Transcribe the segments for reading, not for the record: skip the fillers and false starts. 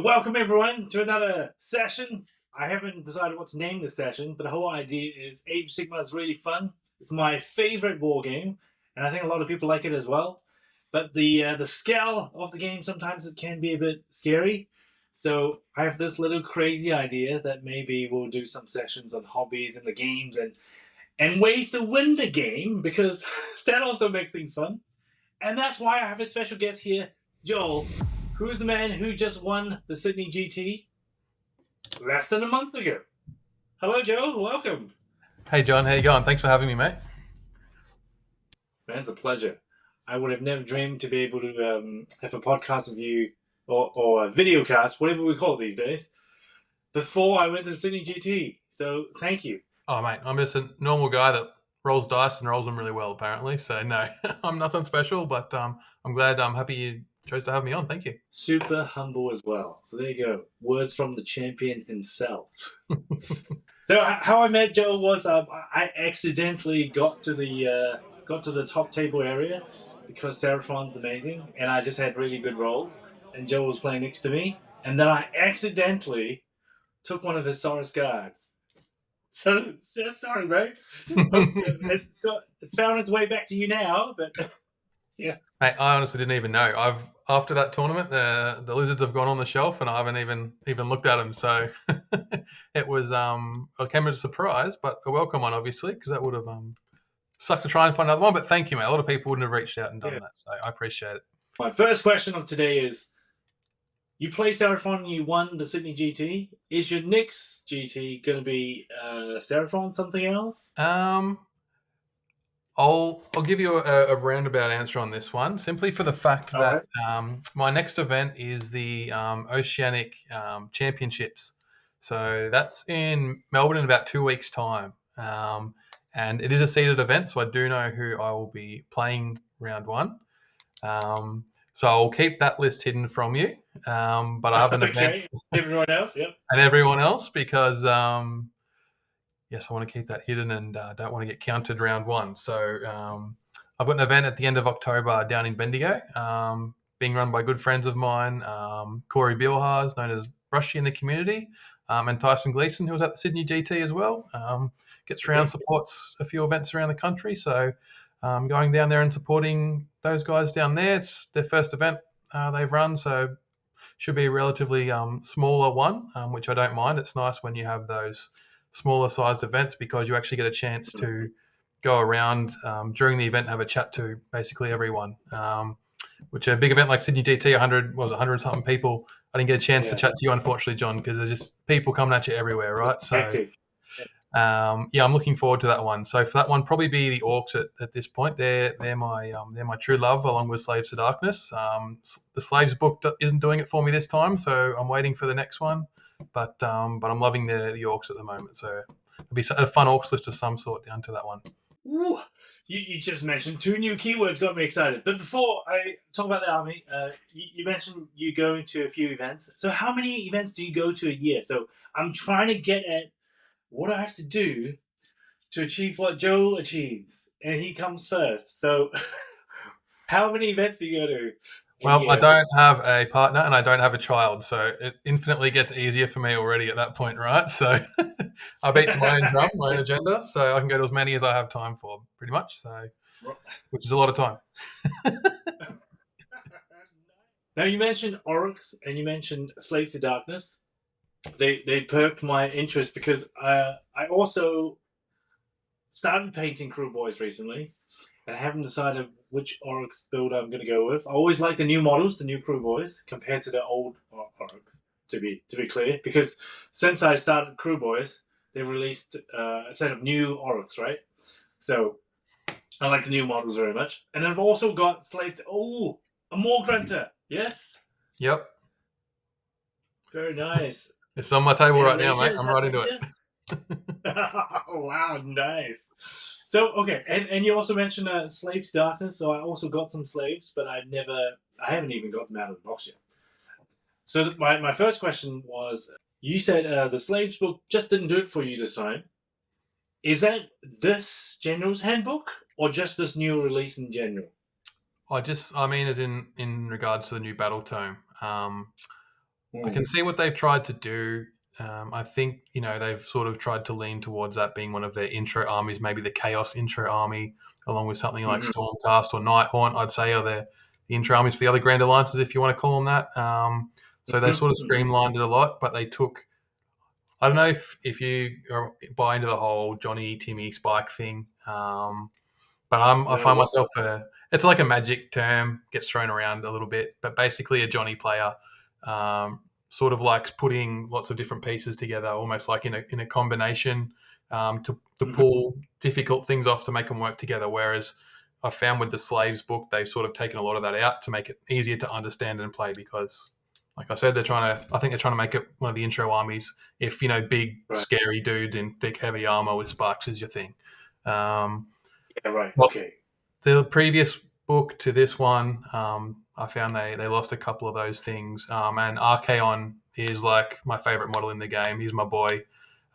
Welcome everyone to another session. I haven't decided what to name this session, but the whole idea is Age of Sigmar is really fun. It's my favorite war game, and I think a lot of people like it as well. But the scale of the game sometimes it can be a bit scary. So I have this little crazy idea that maybe we'll do some sessions on hobbies in the games and ways to win the game, because that also makes things fun. And that's why I have a special guest here, Joel, who's the man who just won the Sydney GT less than a month ago. Hello, Joe. Welcome. Hey, John. How you going? Thanks for having me, mate. Man, it's a pleasure. I would have never dreamed to be able to have a podcast with you or a video cast, whatever we call it these days, before I went to the Sydney GT. So thank you. Oh, mate, I'm just a normal guy that rolls dice and rolls them really well, apparently. So, no, I'm nothing special, but I'm glad I'm happy you chose to have me on. Thank you. Super humble as well. So there you go. Words from the champion himself. So how I met Joe was I accidentally got to the top table area because Seraphon's amazing, and I just had really good rolls, and Joe was playing next to me, and then I accidentally took one of his Saurus cards. So sorry, bro. It's found its way back to you now, but yeah. Mate, I honestly didn't even know. After that tournament, the lizards have gone on the shelf, and I haven't even looked at them. So it was it came as a surprise, but a welcome one, obviously, because that would have sucked to try and find another one. But thank you, mate. A lot of people wouldn't have reached out and done that, so I appreciate it. My first question of today is: you play Seraphon, you won the Sydney GT. Is your next GT going to be Seraphon, something else? I'll give you a roundabout answer on this one, simply for the fact that my next event is the Oceanic Championships. So that's in Melbourne in about 2 weeks' time. And it is a seeded event, so I do know who I will be playing round one. So I'll keep that list hidden from you. But I have an event. Everyone else, yep. And everyone else, because yes, I want to keep that hidden and don't want to get counted round one. So I've got an event at the end of October down in Bendigo, being run by good friends of mine, Corey Bielhaas, known as Brushy in the community, and Tyson Gleason, who was at the Sydney GT as well. Gets around, supports a few events around the country. So going down there and supporting those guys down there. It's their first event they've run, so should be a relatively smaller one, which I don't mind. It's nice when you have those smaller sized events because you actually get a chance to go around during the event and have a chat to basically everyone. Which a big event like Sydney GT, 100 something people, I didn't get a chance to chat to you, unfortunately, John, because there's just people coming at you everywhere, right? So active. I'm looking forward to that one. So for that one, probably be the Orcs at this point. They're my true love, along with Slaves to Darkness. The Slaves book isn't doing it for me this time, so I'm waiting for the next one. But I'm loving the Orcs at the moment. So it'll be a fun Orcs list of some sort down to that one. Ooh, you just mentioned 2 new keywords, got me excited. But before I talk about the army, you mentioned you going to a few events. So how many events do you go to a year? So I'm trying to get at what I have to do to achieve what Joe achieves, and he comes first. So how many events do you go to? Well, I don't have a partner and I don't have a child, so it infinitely gets easier for me already at that point, right? So I beat to my own drum, my own agenda, so I can go to as many as I have time for, pretty much. So, which is a lot of time. Now you mentioned Orcs and you mentioned Slave to Darkness. They perked my interest because I also started painting crew boys recently, and I haven't decided which Orcs build I'm going to go with. I always like the new models, the new crew boys, compared to the old Orcs. To be clear, because since I started crew boys, they've released a set of new Orcs, right? So I like the new models very much, and then I've also got Slave to a Morg Grunter. Yes. Yep. Very nice. It's on my table right now, mate. I'm right into it. Oh, wow, nice. So, okay, and you also mentioned Slave to Darkness, so I also got some slaves, but I haven't even got them out of the box yet. So my first question was, you said the Slaves book just didn't do it for you this time. Is that this General's Handbook, or just this new release in general? I mean, as in regards to the new battle tome. I can see what they've tried to do. I think they've sort of tried to lean towards that being one of their intro armies, maybe the Chaos intro army, along with something like Stormcast or Nighthaunt. I'd say are the intro armies for the other Grand Alliances, if you want to call them that. So they sort of streamlined it a lot, but they took. I don't know if you buy into the whole Johnny, Timmy, Spike thing, but I No, find what? myself it's like a magic term gets thrown around a little bit, but basically a Johnny player sort of likes putting lots of different pieces together, almost like in a combination to pull difficult things off to make them work together. Whereas I found with the Slaves book, they've sort of taken a lot of that out to make it easier to understand and play because. Like I said, I think they're trying to make it one of the intro armies. If big Right. scary dudes in thick heavy armor with sparks is your thing. Yeah, right. Well, Okay. the previous book to this one, I found they lost a couple of those things. And Archaon is like my favorite model in the game. He's my boy,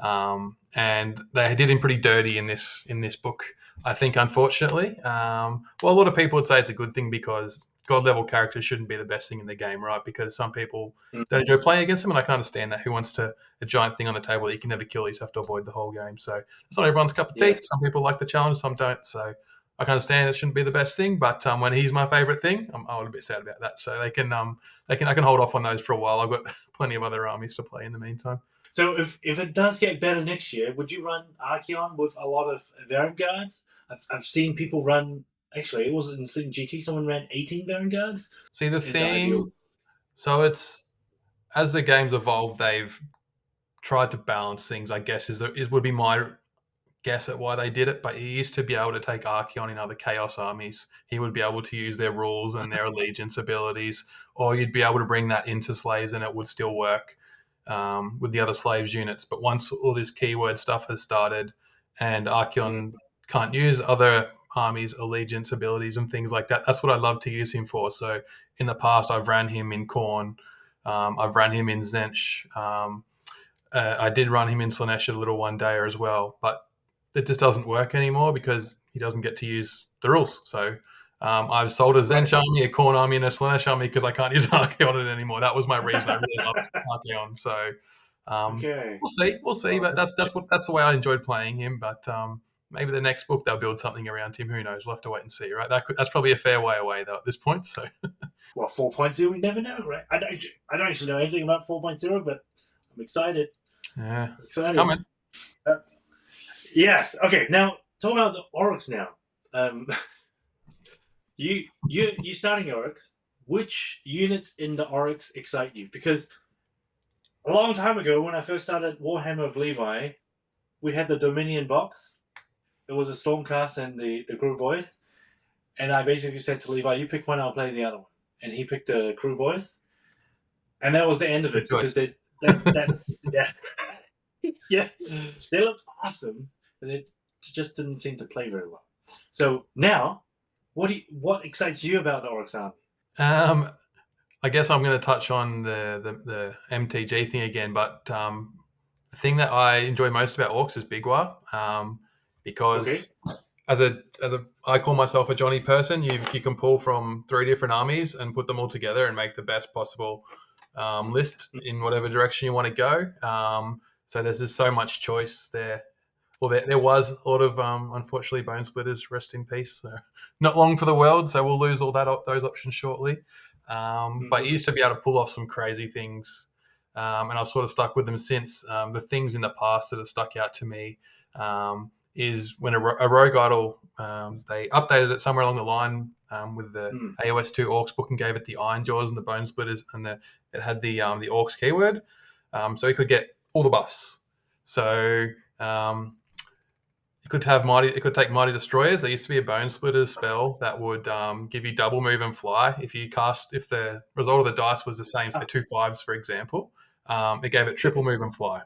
and they did him pretty dirty in this book. I think, unfortunately. Well, a lot of people would say it's a good thing because god level characters shouldn't be the best thing in the game, right? Because some people don't enjoy playing against them, and I can understand that. Who wants a giant thing on the table that you can never kill? You just have to avoid the whole game. So it's not everyone's cup of tea. Yes. Some people like the challenge, some don't. So I can understand it shouldn't be the best thing, but when he's my favorite thing, I'm a little bit sad about that. So I can hold off on those for a while. I've got plenty of other armies to play in the meantime. So if it does get better next year, would you run Archeon with a lot of Variant Guards? I've seen people run. Actually, it was in GT. Someone ran 18 Variant Guards. See the thing. So it's as the game's evolved, they've tried to balance things. I guess would be my guess at why they did it. But he used to be able to take Archeon in other Chaos armies. He would be able to use their rules and their allegiance abilities, or you'd be able to bring that into Slaves and it would still work with the other Slaves units. But once all this keyword stuff has started and Archeon can't use other armies, allegiance abilities and things like that, that's what I love to use him for. So in the past, I've ran him in Khorne. I've ran him in Zench. I did run him in Slaanesh a little one day as well, but it just doesn't work anymore because he doesn't get to use the rules. So I've sold a Zench army, a Khorne army, and a Slaanesh army because I can't use Archeon anymore. That was my reason. I really loved Archeon. So we'll see. But that's the way I enjoyed playing him. But maybe the next book they'll build something around him. Who knows? We'll have to wait and see. Right? That's probably a fair way away though at this point. So. Well, 4.0, we never know, right? I don't actually know anything about 4.0, but I'm excited. Yeah, excited. It's coming. Yes. Okay. Now talk about the Oryx. Now, you starting Oryx. Which units in the Oryx excite you? Because a long time ago, when I first started Warhammer of Levi, we had the Dominion box. It was a Stormcast and the Crew Boys, and I basically said to Levi, "You pick one, I'll play the other one." And he picked the Crew Boys, and that was the end of it because they looked awesome, but it just didn't seem to play very well. So now, what excites you about the Oryx army? I guess I'm going to touch on the MTG thing again, but the thing that I enjoy most about Orcs is Big War, because as I call myself a Johnny person. You can pull from 3 different armies and put them all together and make the best possible list in whatever direction you want to go. So there's just so much choice there. Well, there was a lot of unfortunately Bone Splitters. Rest in peace. So not long for the world, so we'll lose all those options shortly. But you used to be able to pull off some crazy things, and I've sort of stuck with them since. The things in the past that have stuck out to me is when a Rogue Idol, they updated it somewhere along the line with the AOS 2 Orcs book and gave it the Iron Jaws and the Bone Splitters, and it had the Orcs keyword, so you could get all the buffs. So it could take Mighty Destroyers. There used to be a Bone Splitters spell that would give you double move and fly. If the result of the dice was the same, so 2 5s, for example, it gave it triple move and fly.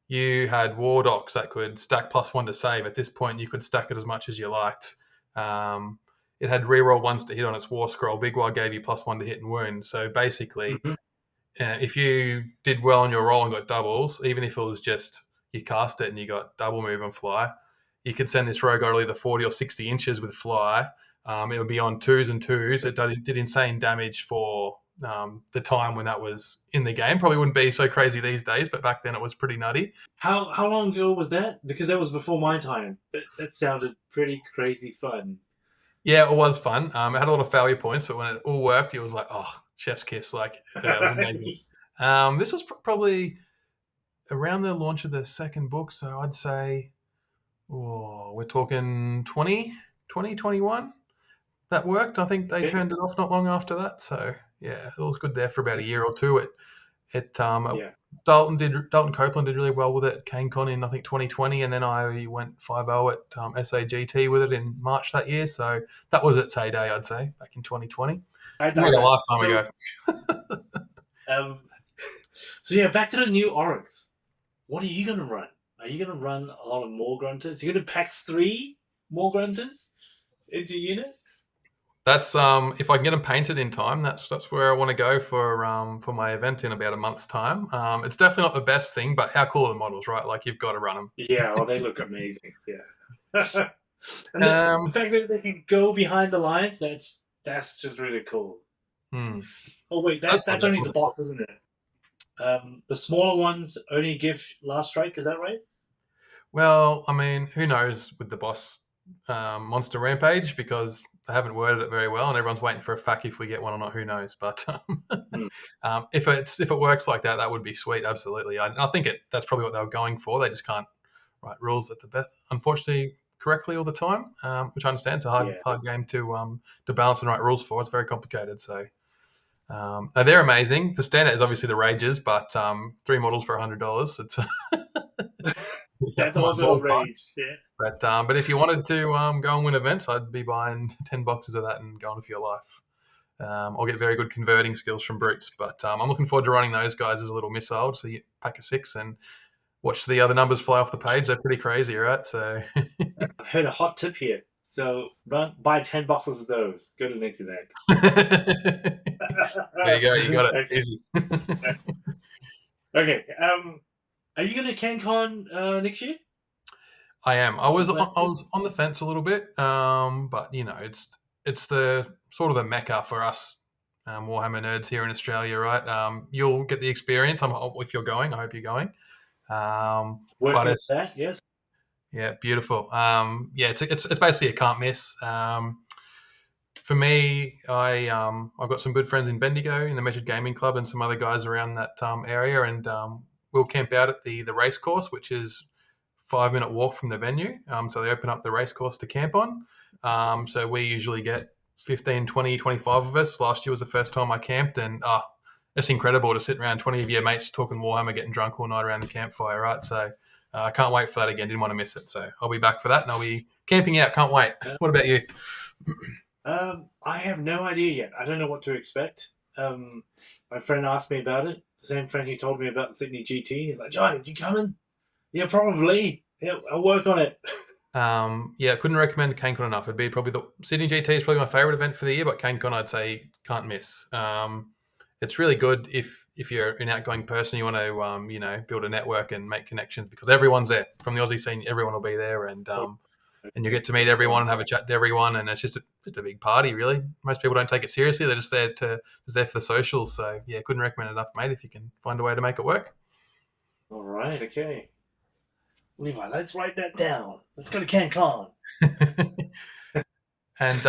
You had War Docs that could stack +1 to save. At this point, you could stack it as much as you liked. It had reroll 1s to hit on its War Scroll. Big War gave you +1 to hit and wound. So basically, if you did well on your roll and got doubles, even if it was just you cast it and you got double move and fly, you could send this Rogue Idol either 40 or 60 inches with fly. It would be on 2s and 2s. It did insane damage for the time when that was in the game. Probably wouldn't be so crazy these days, but back then it was pretty nutty. How long ago was that? Because that was before my time. That sounded pretty crazy fun. Yeah, it was fun. It had a lot of failure points, but when it all worked, it was like, oh, chef's kiss. Like, yeah, it was amazing. This was probably around the launch of the second book, so I'd say we're talking 2021. That worked. I think they turned it off not long after that. So yeah, it was good there for about a year or two. Dalton Copeland did really well with it at CaneCon in I think 2020, and then I went 5-0 at SAGT with it in March that year. So that was its heyday, I'd say, back in 2020. Like a lifetime ago. So yeah, back to the new orgs. What are you going to run? Are you going to run a lot of more grunters? You're going to pack 3 more grunters into your unit? That's if I can get them painted in time, that's where I want to go for my event in about a month's time. It's definitely not the best thing, but how cool are the models, right? Like you've got to run them. Yeah, well, they look amazing. Yeah, and the fact that they can go behind the lines, that's just really cool. Oh wait, that's only the boss, isn't it? The smaller ones only give last strike. Is that right? Well, I mean, who knows with the boss monster rampage, because they haven't worded it very well, and everyone's waiting for a fact if we get one or not. Who knows? But if it works like that, that would be sweet. Absolutely, I think that's probably what they were going for. They just can't write rules at the best, unfortunately, correctly all the time, which I understand. It's a hard game to balance and write rules for. It's very complicated. So they're amazing. The standard is obviously the rages, but 3 models for $100. It's that's also a rage. Yeah. But if you wanted to go and win events, I'd be buying 10 boxes of that and going for your life. I'll get very good converting skills from brutes, but I'm looking forward to running those guys as a little missile. So you pack a 6 and watch the other numbers fly off the page. They're pretty crazy, right? So I've heard a hot tip here. So buy 10 boxes of those. Go to the next event. There you go. You got it. Easy. Okay. Are you going to CanCon next year? I am. I was on the fence a little bit, but it's the sort of the mecca for us Warhammer nerds here in Australia, right? You'll get the experience. If you're going, I hope you're going. Working with that, yes. Yeah, beautiful. It's basically a can't miss. For me, I've got some good friends in Bendigo in the Measured Gaming Club and some other guys around that area, and we'll camp out at the race course, which is 5-minute walk from the venue. So they open up the race course to camp on. So we usually get 15, 20, 25 of us. Last year was the first time I camped, and it's incredible to sit around 20 of your mates talking Warhammer, getting drunk all night around the campfire, right? So I can't wait for that again. Didn't want to miss it. So I'll be back for that, and I'll be camping out. Can't wait. What about you? I have no idea yet. I don't know what to expect. My friend asked me about it. The same friend who told me about the Sydney GT. He's like, John, are you coming? Yeah, probably. Yeah, I'll work on it. I couldn't recommend CaneCon enough. It'd be probably the Sydney GT is probably my favourite event for the year, but CaneCon I'd say can't miss. It's really good if you're an outgoing person, you want to build a network and make connections, because everyone's there from the Aussie scene. Everyone will be there, and you get to meet everyone and have a chat to everyone, and it's just a big party. Really, most people don't take it seriously. They're just there for the socials. So yeah, couldn't recommend enough, mate. If you can find a way to make it work. All right, okay. Levi, let's write that down. Let's go to CanCon. And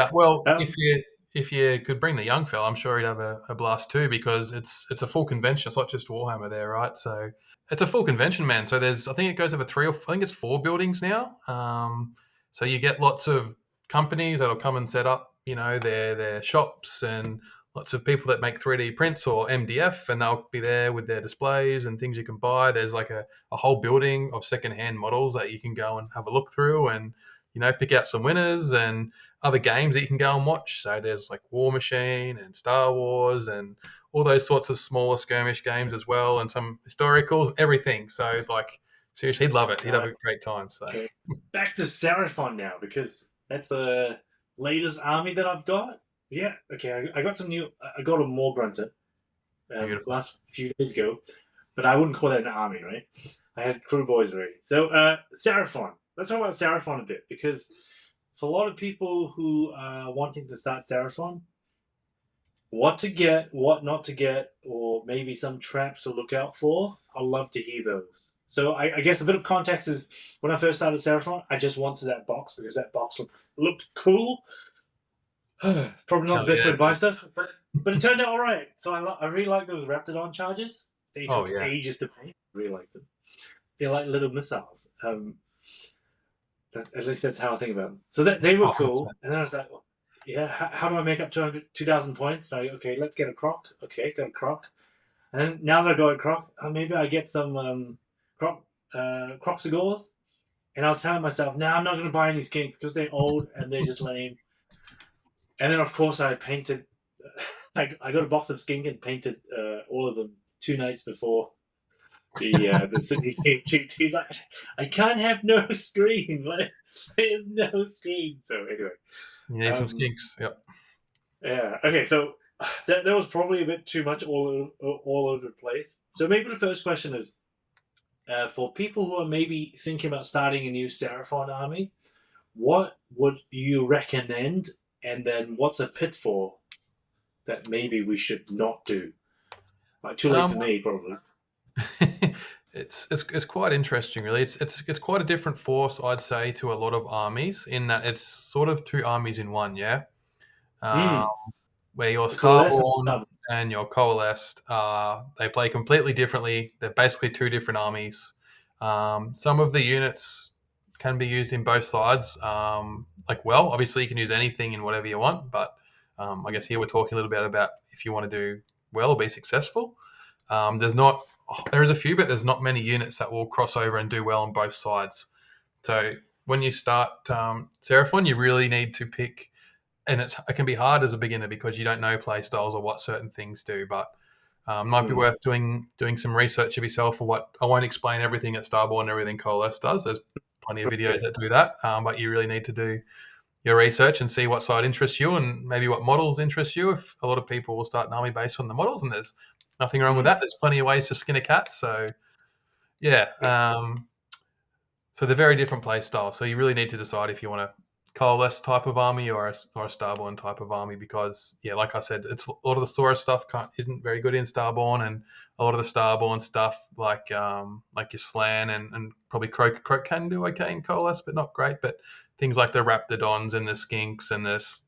if you could bring the young fella, I'm sure he'd have a blast too, because it's a full convention. It's not just Warhammer there, right? So it's a full convention, man. So I think it goes over 4 buildings now. So you get lots of companies that'll come and set up, their shops, and lots of people that make 3D prints or MDF, and they'll be there with their displays and things you can buy. There's like a whole building of secondhand models that you can go and have a look through, and pick out some winners and other games that you can go and watch. So there's like War Machine and Star Wars and all those sorts of smaller skirmish games as well, and some historicals, everything. So like, seriously, he'd love it. He'd have a great time. So okay. Back to Seraphon now, because that's the latest army that I've got. Yeah, okay. I got I got a more grunter last few days ago, but I wouldn't call that an army, right? I had crew boys already. So Seraphon. Let's talk about Seraphon a bit, because for a lot of people who are wanting to start Seraphon, what to get, what not to get, or maybe some traps to look out for. I'd love to hear those. So I guess a bit of context is when I first started Seraphon, I just wanted that box because that box looked cool. Probably not Hell the best way yeah. to buy stuff, but it turned out all right. So I really like those Raptidon charges. They Oh took yeah. ages to paint. Really like them. They're like little missiles. At least that's how I think about them. So they were Oh, cool, and then I was like, well, yeah, how do I make up 2,000 points? And okay, let's get a croc. Okay, got a croc. And then now that I got a croc, maybe I get some croc cigars. And I was telling myself, now I'm not going to buy any skinks because they're old and they're just lame. And then of course I painted. I got a box of skink and painted all of them 2 nights before the Sydney Skink cheat. He's like, I can't have no screen. Like, there's no screen. So anyway, you need some um, skinks. Yep. yeah. Okay, so that was probably a bit too much all over the place. So maybe the first question is for people who are maybe thinking about starting a new Seraphon army, what would you recommend? And then what's a pitfall that maybe we should not do? Like, too late for Um, me, probably. it's quite interesting, really. It's quite a different force, I'd say, to a lot of armies in that it's sort of two armies in one. Yeah, um, Hmm. where your The coalescent Starborn sub. and your Coalesced, they play completely differently. They're basically two different armies. Some of the units can be used in both sides. Well, obviously you can use anything in whatever you want, but I guess here we're talking a little bit about if you want to do well or be successful. There's not there is a few, but there's not many units that will cross over and do well on both sides. So when you start Seraphon, you really need to pick, and it can be hard as a beginner because you don't know play styles or what certain things do, but might be Hmm. worth doing some research of yourself for what I won't explain everything that Starborn and everything Coalesce does. There's plenty of videos that do that, but you really need to do your research and see what side interests you and maybe what models interest you. If a lot of people will start an army based on the models, and there's nothing wrong with Hmm. that. There's plenty of ways to skin a cat. So yeah, so they're very different play styles. So you really need to decide if you want a coalesce type of army or a Starborn type of army because yeah, like I said, it's a lot of the Sora stuff isn't very good in Starborn, and a lot of the Starborn stuff like your Slan and probably Croak can do okay in coalesce, but not great. But things like the Raptidons and the Skinks and this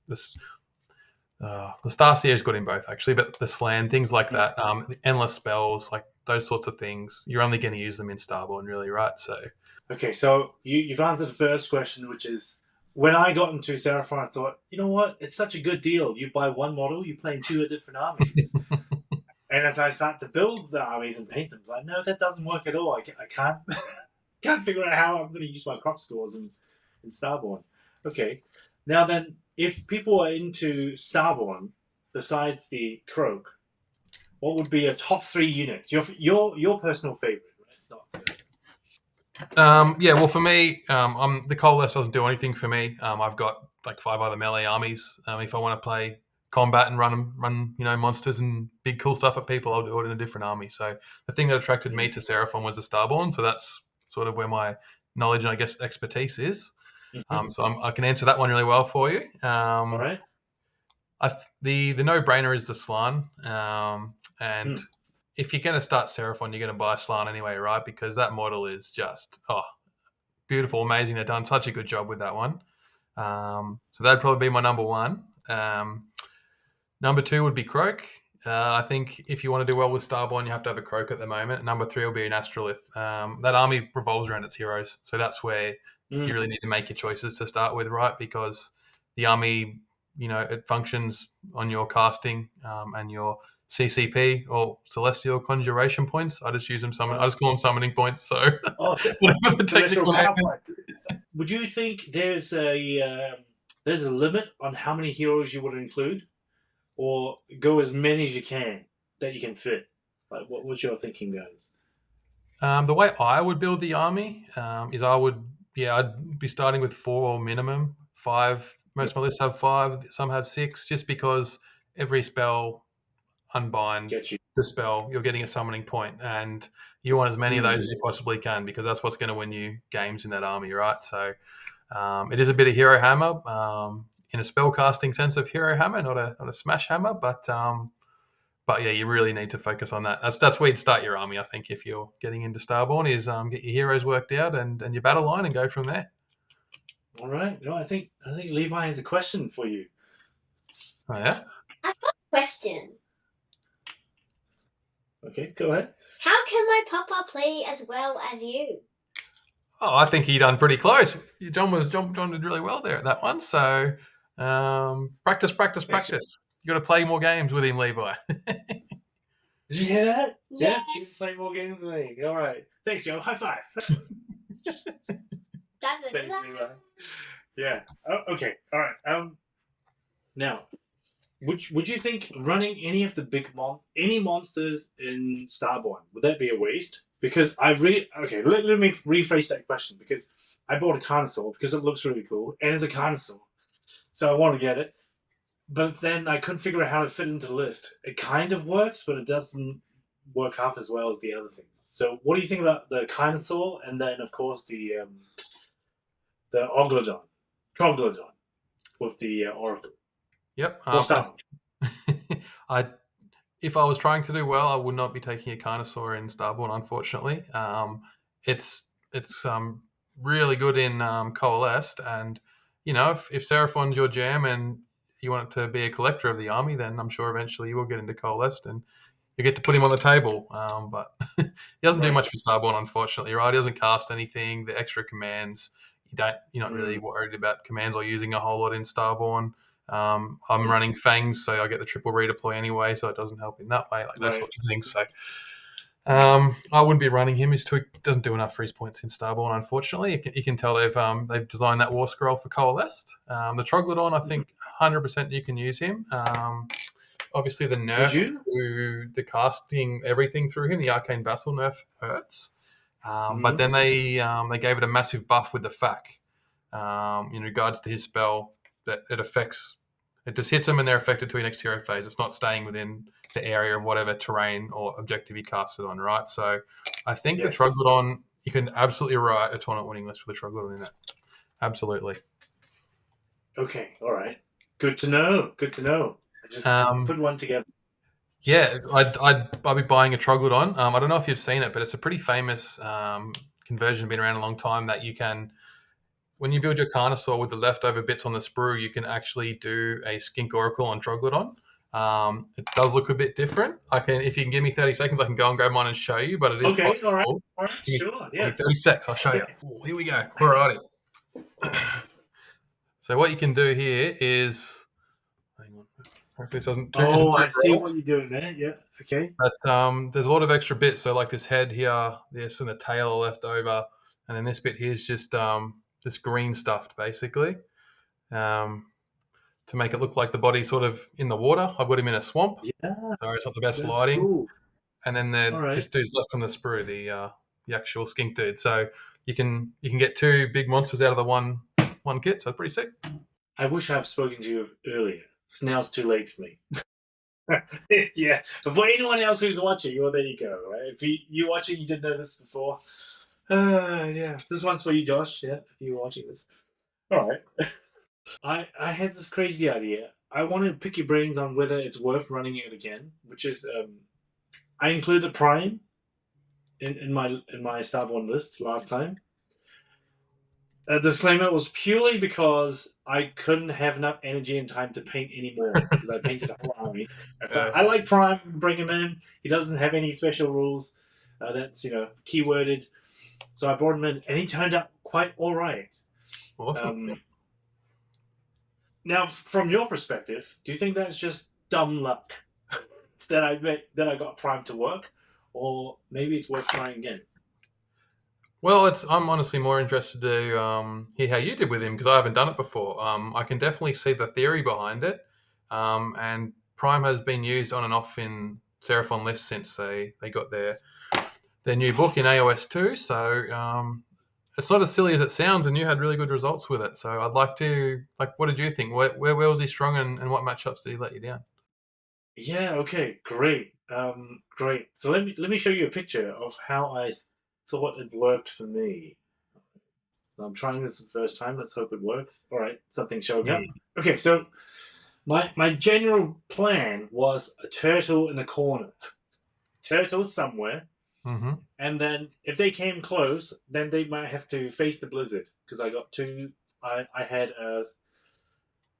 the Starseer is good in both actually, but the Slan things like that, the endless spells like those sorts of things, you're only going to use them in Starborn, really, right? So Okay, so you've answered the first question, which is when I got into Seraphon, I thought, you know what? It's such a good deal. You buy one model, you play in two different armies. And as I start to build the armies and paint them, I'm like, no, that doesn't work at all. I can't can't figure out how I'm going to use my croc scores in Starborn. Okay, now then, if people are into Starborn, besides the Croak, what would be your top 3 units? Your personal favorite, right? It's not. Yeah, well, for me, the Coalesce doesn't do anything for me. I've got like 5 other melee armies. If I want to play combat and run monsters and big cool stuff at people, I'll do it in a different army. So the thing that attracted me to Seraphon was the Starborn. So that's sort of where my knowledge and I guess expertise is. Mm-hmm. I can answer that one really well for you. All right. The no brainer is the Slan, and Hmm. if you're going to start Seraphon, you're going to buy Slan anyway, right? Because that model is just beautiful, amazing. They've done such a good job with that one. So that'd probably be my number one. Number two would be Croak. I think if you want to do well with Starborn, you have to have a Croak at the moment. Number three will be an Astrolith. That army revolves around its heroes, so that's where Hmm. you really need to make your choices to start with, right? Because the army, it functions on your casting and your CCP or Celestial Conjuration points. I just use them I just call them summoning points. So Oh, whatever the celestial technical name power is. points. Would you think there's a limit on how many heroes you would include, or go as many as you can that you can fit? Like, what was your thinking, guys? The way I would build the army is I'd be starting with 4 minimum. 5, most of my lists have 5, some have 6, just because every spell, unbind, Get you. dispel, you're getting a summoning point, and you want as many of Hmm. those as you possibly can because that's what's going to win you games in that army, right? So it is a bit of hero hammer in a spellcasting sense of hero hammer, not a smash hammer, but yeah, you really need to focus on that. That's where you'd start your army, I think, if you're getting into Starborn, is get your heroes worked out and your battle line and go from there. All right. No, I think Levi has a question for you. Oh yeah. I've got a question. Okay, go ahead. How can my papa play as well as you? Oh, I think he done pretty close. John did really well there at that one. So practice. You got to play more games with him, Levi. Did you hear that? Yes. You can play more games with me. All right. Thanks, Joe. High five. Thanks, Levi. Yeah. Oh, okay. All right. Now, would you think running any of the any monsters in Starborn, would that be a waste? Because let me rephrase that question, because I bought a Carnosaur because it looks really cool and it's a Carnosaur, so I want to get it. But then I couldn't figure out how to fit into the list. It kind of works, but it doesn't work half as well as the other things. So, what do you think about the Carnosaur, and then of course the Troglodon with the Oracle? Yep. Starborn. If I was trying to do well, I would not be taking a Carnosaur in Starborn, unfortunately. It's really good in Coalesced, and if Seraphon's your jam and you want it to be a collector of the army, then I'm sure eventually you will get into Coalesced and you get to put him on the table. But he doesn't do much for Starborn, unfortunately. Right? He doesn't cast anything. The extra commands, you're not really worried about commands or using a whole lot in Starborn. I'm running Fangs, so I get the triple redeploy anyway, so it doesn't help in that way, like those sorts of things. So I wouldn't be running him. He doesn't do enough for his points in Starborn, unfortunately. You can tell they've designed that War Scroll for Coalesced. The Troglodon, I think 100% you can use him. Obviously, the nerf to the casting everything through him, the Arcane Vassal nerf hurts. But then they gave it a massive buff with the FAC in regards to his spell, that it just hits them and they're affected to your next hero phase. It's not staying within the area of whatever terrain or objective you cast it on, right? So I think the Troglodon, you can absolutely write a tournament winning list with the Troglodon in it. Absolutely. Okay, all right. Good to know. I just put one together. Yeah, I'd be buying a Troglodon. I don't know if you've seen it, but it's a pretty famous conversion, been around a long time, that you can, when you build your Carnosaur with the leftover bits on the sprue, you can actually do a Skink Oracle on Troglodon. It does look a bit different. If you can give me 30 seconds, I can go and grab mine and show you, but it is possible. All right, sure, yes. 30 seconds, I'll show you. Ooh, here we go. Alrighty. So what you can do here is, hang on. Hopefully this doesn't. I see what you're doing there. Yeah. Okay. But there's a lot of extra bits. So like this head here, this and the tail are left over, and then this bit here is just this green stuffed, basically, to make it look like the body's sort of in the water. I've got him in a swamp. Yeah. So it's not the best lighting. Cool. And then this dude's left from the sprue, the actual skink dude. So you can get two big monsters out of the one kit. So it's pretty sick. I wish I've spoken to you earlier, because now it's too late for me. Yeah. But for anyone else who's watching, well, there you go. Right? If you're watching, you didn't know this before. Yeah. This one's for you, Josh. Yeah, if you're watching this. All right. I had this crazy idea. I want to pick your brains on whether it's worth running it again, which is I included Prime in my Starborn list last time. A disclaimer, was purely because I couldn't have enough energy and time to paint anymore, because I painted a whole army. So I like Prime, bring him in. He doesn't have any special rules. That's keyworded. So I brought him in, and he turned out quite all right. Awesome. Now, from your perspective, do you think that's just dumb luck that I got Prime to work, or maybe it's worth trying again? Well, I'm honestly more interested to hear how you did with him, because I haven't done it before. I can definitely see the theory behind it, and Prime has been used on and off in Seraphon lists since they got their new book in AOS 2. So it's not as silly as it sounds, and you had really good results with it. So I'd like to, what did you think? Where was he strong, and what matchups did he let you down? Yeah. Okay. Great. Great. So let me show you a picture of how I thought it worked for me. I'm trying this the first time. Let's hope it works. All right, something's showing Yeah. up. Okay, so my general plan was a turtle in a corner. Turtle somewhere. Mm-hmm. And then if they came close, then they might have to face the blizzard. Because I got two... I had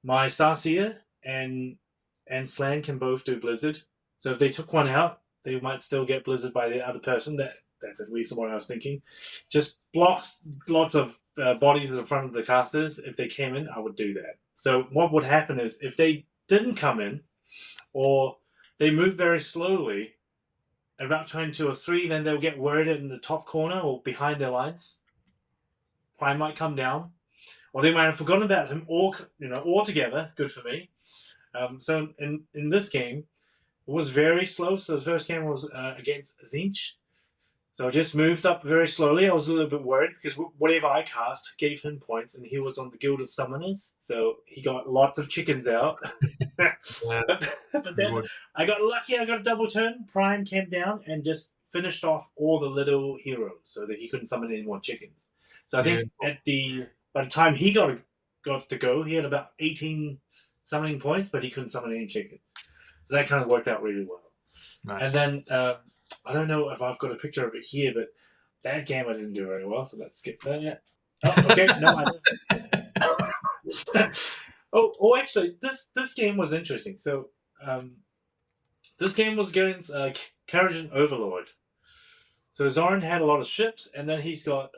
my Starseer and Slan can both do blizzard. So if they took one out, they might still get blizzard by the other person. That's at least what I was thinking. Just blocks lots of bodies in the front of the casters. If they came in, I would do that. So what would happen is if they didn't come in, or they moved very slowly, at about turn 2 or 3, then they'll get worried in the top corner or behind their lines. Prime might come down, or they might have forgotten about him altogether. Good for me. So in this game, it was very slow. So the first game was against Zinch. So I just moved up very slowly. I was a little bit worried because whatever I cast gave him points, and he was on the Guild of Summoners, so he got lots of chickens out. Yeah, but then I got lucky. I got a double turn. Prime came down and just finished off all the little heroes, so that he couldn't summon any more chickens. So I think by the time he got to go, he had about 18 summoning points, but he couldn't summon any chickens. So that kind of worked out really well. Nice. And then I don't know if I've got a picture of it here, but that game I didn't do very well, so let's skip that. Yeah. Oh, okay. No, I didn't. Actually, this game was interesting. So, this game was against Karajan Overlord. So Zoran had a lot of ships, and then he's got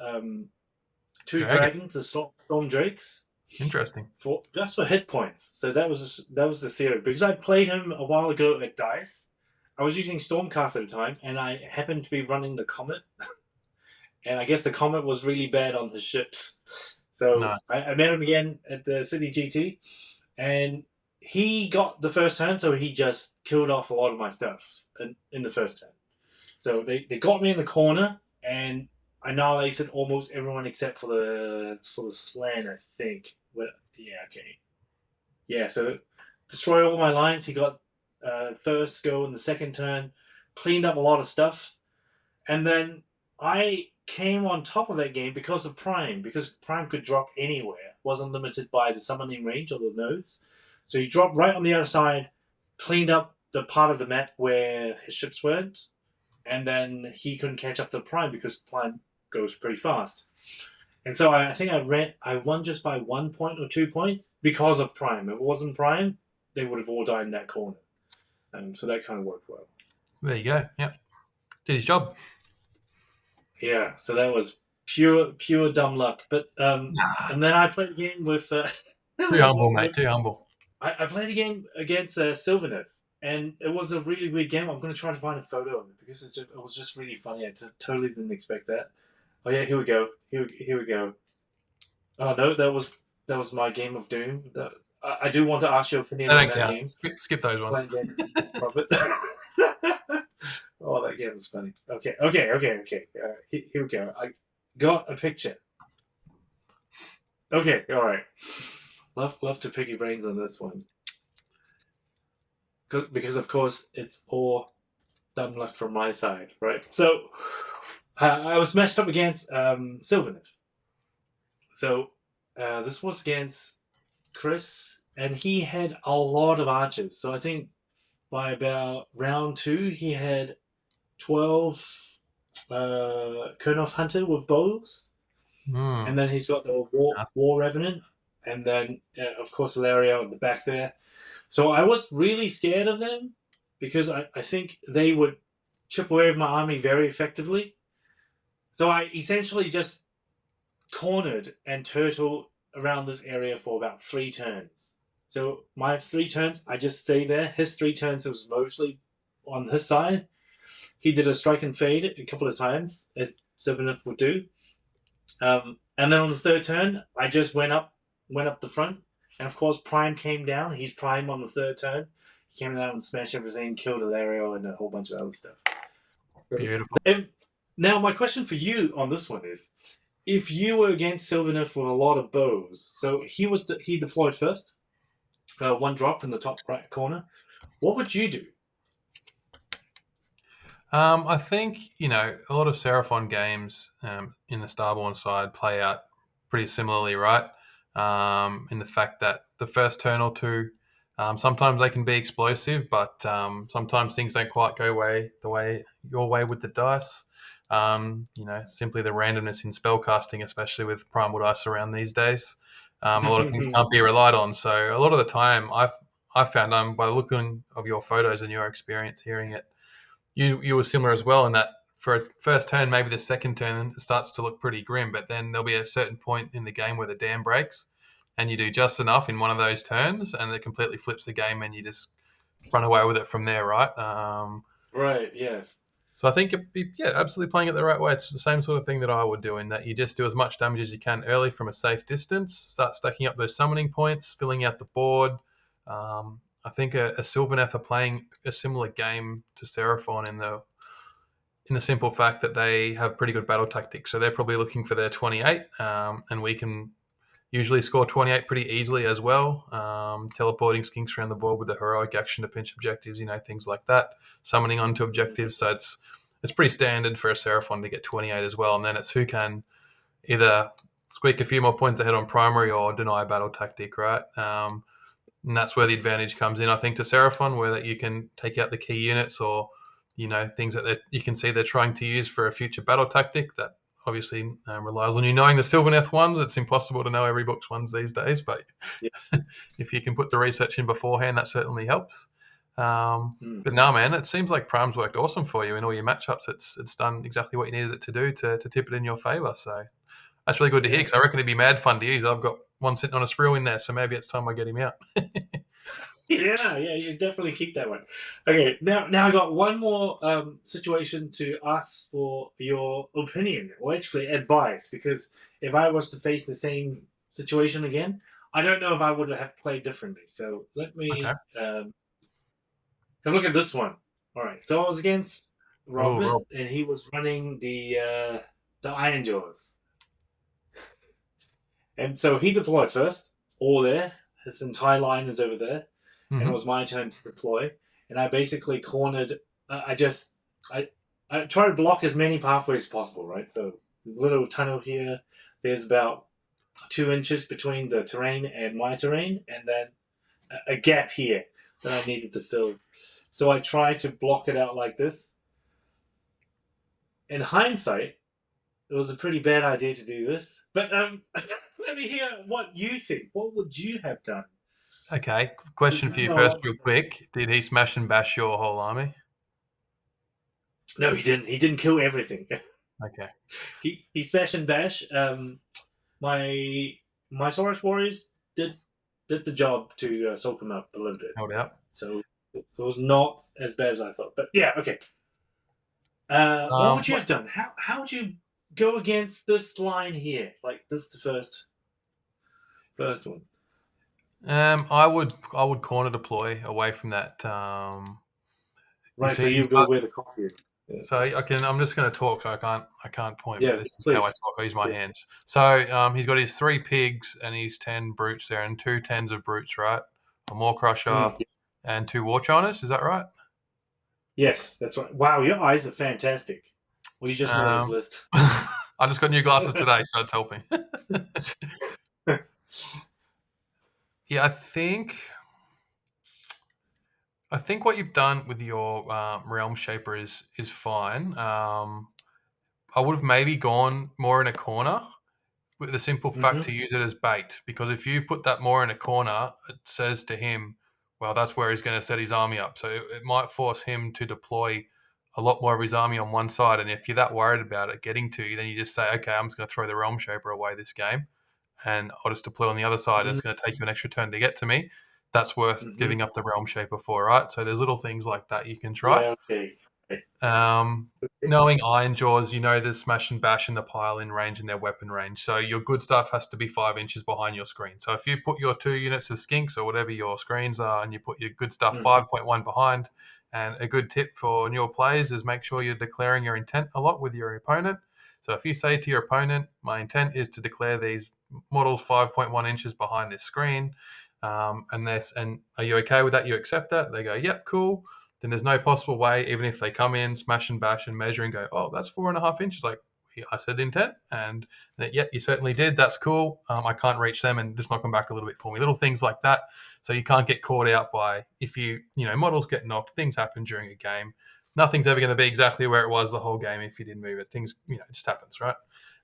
2 dragons, the Storm Drakes. Interesting. Just for hit points. So that was the theory. Because I played him a while ago at DICE. I was using Stormcast at the time, and I happened to be running the Comet. And I guess the Comet was really bad on his ships. So nice. I met him again at the City GT, and he got the first turn, so he just killed off a lot of my stuff in the first turn. So they got me in the corner, and I annihilated almost everyone except for the Slan, I think. But, yeah, okay. Yeah, so destroy all my lines. He got first go in the second turn, cleaned up a lot of stuff, and then I came on top of that game because of Prime, because Prime could drop anywhere, wasn't limited by the summoning range or the nodes. So he dropped right on the other side, cleaned up the part of the map where his ships weren't, and then he couldn't catch up to Prime because Prime goes pretty fast. And so I think I won just by 1 point or 2 points because of Prime. If it wasn't Prime, they would have all died in that corner. So that kind of worked well. There you go. Yeah, did his job. Yeah, so that was pure dumb luck. But and then I played a game with. Too humble, mate. Too humble. I played a game against Sylvaneth, and it was a really weird game. I'm going to try to find a photo of it because it was just really funny. I totally didn't expect that. Oh yeah, here we go. Here we go. Oh no, that was my game of Doom. I do want to ask your opinion on that game. Skip those ones. Oh, that game was funny. Okay. Here we go. I got a picture. Okay, all right. Love to pick your brains on this one. Because of course it's all dumb luck from my side, right? So I was matched up against Sylvaneth. So this was against Chris, and he had a lot of archers. So I think by about round 2, he had 12 Kurnoth Hunter with bows. And then he's got the War Revenant, and then, of course, Ilario at the back there. So I was really scared of them because I think they would chip away with my army very effectively. So I essentially just cornered and turtled around this area for about 3 turns. So my 3 turns, I just stay there. His 3 turns was mostly on his side. He did a strike and fade a couple of times, as Sylvaneth would do. And then on the 3rd turn, I just went up the front. And of course, Prime came down. He's Prime on the 3rd turn. He came down and smashed everything, killed Ilario and a whole bunch of other stuff. Beautiful. And now, my question for you on this one is, if you were against Sylvaneth with a lot of bows, so he deployed first, 1 drop in the top right corner, what would you do? I think, a lot of Seraphon games in the Starborn side play out pretty similarly, right? In the fact that the first turn or two, sometimes they can be explosive, but sometimes things don't quite go your way with the dice. Simply the randomness in spellcasting, especially with primal dice around these days. A lot of things can't be relied on. So a lot of the time, I've found by looking of your photos and your experience hearing it, you were similar as well in that for a first turn, maybe the second turn it starts to look pretty grim, but then there'll be a certain point in the game where the dam breaks and you do just enough in one of those turns and it completely flips the game and you just run away with it from there, right? Right, yes. So I think, absolutely playing it the right way. It's the same sort of thing that I would do in that you just do as much damage as you can early from a safe distance, start stacking up those summoning points, filling out the board. I think a Sylvaneth are playing a similar game to Seraphon in the simple fact that they have pretty good battle tactics. So they're probably looking for their 28, and we can usually score 28 pretty easily as well. Teleporting skinks around the board with a heroic action to pinch objectives, things like that. Summoning onto objectives. So it's pretty standard for a Seraphon to get 28 as well. And then it's who can either squeak a few more points ahead on primary or deny battle tactic, right? And that's where the advantage comes in, I think, to Seraphon, where that you can take out the key units or things that you can see they're trying to use for a future battle tactic that obviously relies on you knowing the Sylvaneth ones. It's impossible to know every book's ones these days, but if you can put the research in beforehand, that certainly helps. But no, man, it seems like Prime's worked awesome for you in all your matchups. It's done exactly what you needed it to do to tip it in your favour. So that's really good to hear because I reckon it'd be mad fun to use. I've got one sitting on a sprue in there, so maybe it's time I get him out. Yeah, you should definitely keep that one. Okay, now I got one more situation to ask for your opinion, or actually advice, because if I was to face the same situation again, I don't know if I would have played differently. So let me have a look at this one. All right, so I was against Robert, and he was running the Iron Jaws. And so he deployed first, all there. His entire line is over there. And it was my turn to deploy. And I basically cornered... I try to block as many pathways as possible, right? So there's a little tunnel here. There's about 2 inches between the terrain and my terrain. And then a gap here that I needed to fill. So I tried to block it out like this. In hindsight, it was a pretty bad idea to do this. But let me hear what you think. What would you have done? Okay, question for you first real quick. Did he smash and bash your whole army? No, he didn't. He didn't kill everything. Okay. He smash and bash. My Saurus Warriors did the job to soak him up a little bit. Held out. So it was not as bad as I thought. But yeah, okay. What would you have done? How would you go against this line here? Like, this is the first one. I would corner deploy away from that. Right, so you go where the coffee is. Yeah. So I'm just going to talk, so I can't point. Yeah, but this is please. how I talk. I use my hands. So he's got his 3 pigs and his 10 brutes there, and 2 10s of brutes, right? A Maw Crusher and 2 War Chiners. Is that right? Yes, that's right. Wow, your eyes are fantastic. Well, you just know this list. I just got new glasses today, so it's helping. Yeah, I think what you've done with your Realm Shaper is fine. I would have maybe gone more in a corner with the simple fact to use it as bait, because if you put that more in a corner, it says to him, well, that's where he's going to set his army up. So it might force him to deploy a lot more of his army on one side. And if you're that worried about it getting to you, then you just say, okay, I'm just going to throw the Realm Shaper away this game, and I'll just deploy on the other side. And it's going to take you an extra turn to get to me. That's worth giving up the Realm Shaper for, right? So there's little things like that you can try. Yeah, okay. Knowing Iron Jaws, there's smash and bash in the pile in range and their weapon range. So your good stuff has to be 5 inches behind your screen. So if you put your 2 units of skinks or whatever your screens are and you put your good stuff 5.1 behind, and a good tip for newer players is make sure you're declaring your intent a lot with your opponent. So if you say to your opponent, my intent is to declare these models 5.1 inches behind this screen, and are you okay with that? You accept that? They go, yep, cool. Then there's no possible way, even if they come in, smash and bash and measure and go, oh, that's 4.5 inches. Like, I said intent, and that, yeah, you certainly did. That's cool. I can't reach them, and just knock them back a little bit for me. Little things like that, so you can't get caught out by if models get knocked. Things happen during a game. Nothing's ever going to be exactly where it was the whole game if you didn't move it. Things, it just happens, right?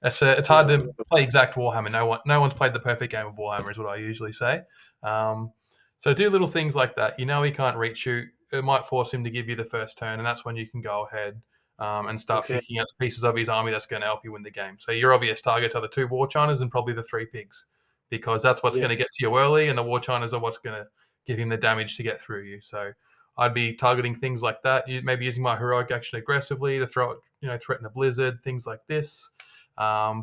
It's hard to play exact Warhammer. No one's played the perfect game of Warhammer, is what I usually say. So do little things like that. He can't reach you. It might force him to give you the first turn, and that's when you can go ahead and start picking out the pieces of his army that's going to help you win the game. So your obvious targets are the 2 War Chiners and probably the 3 pigs, because that's what's going to get to you early, and the War Chiners are what's going to give him the damage to get through you. So I'd be targeting things like that. Maybe using my heroic action aggressively to throw it, threaten a blizzard, things like this.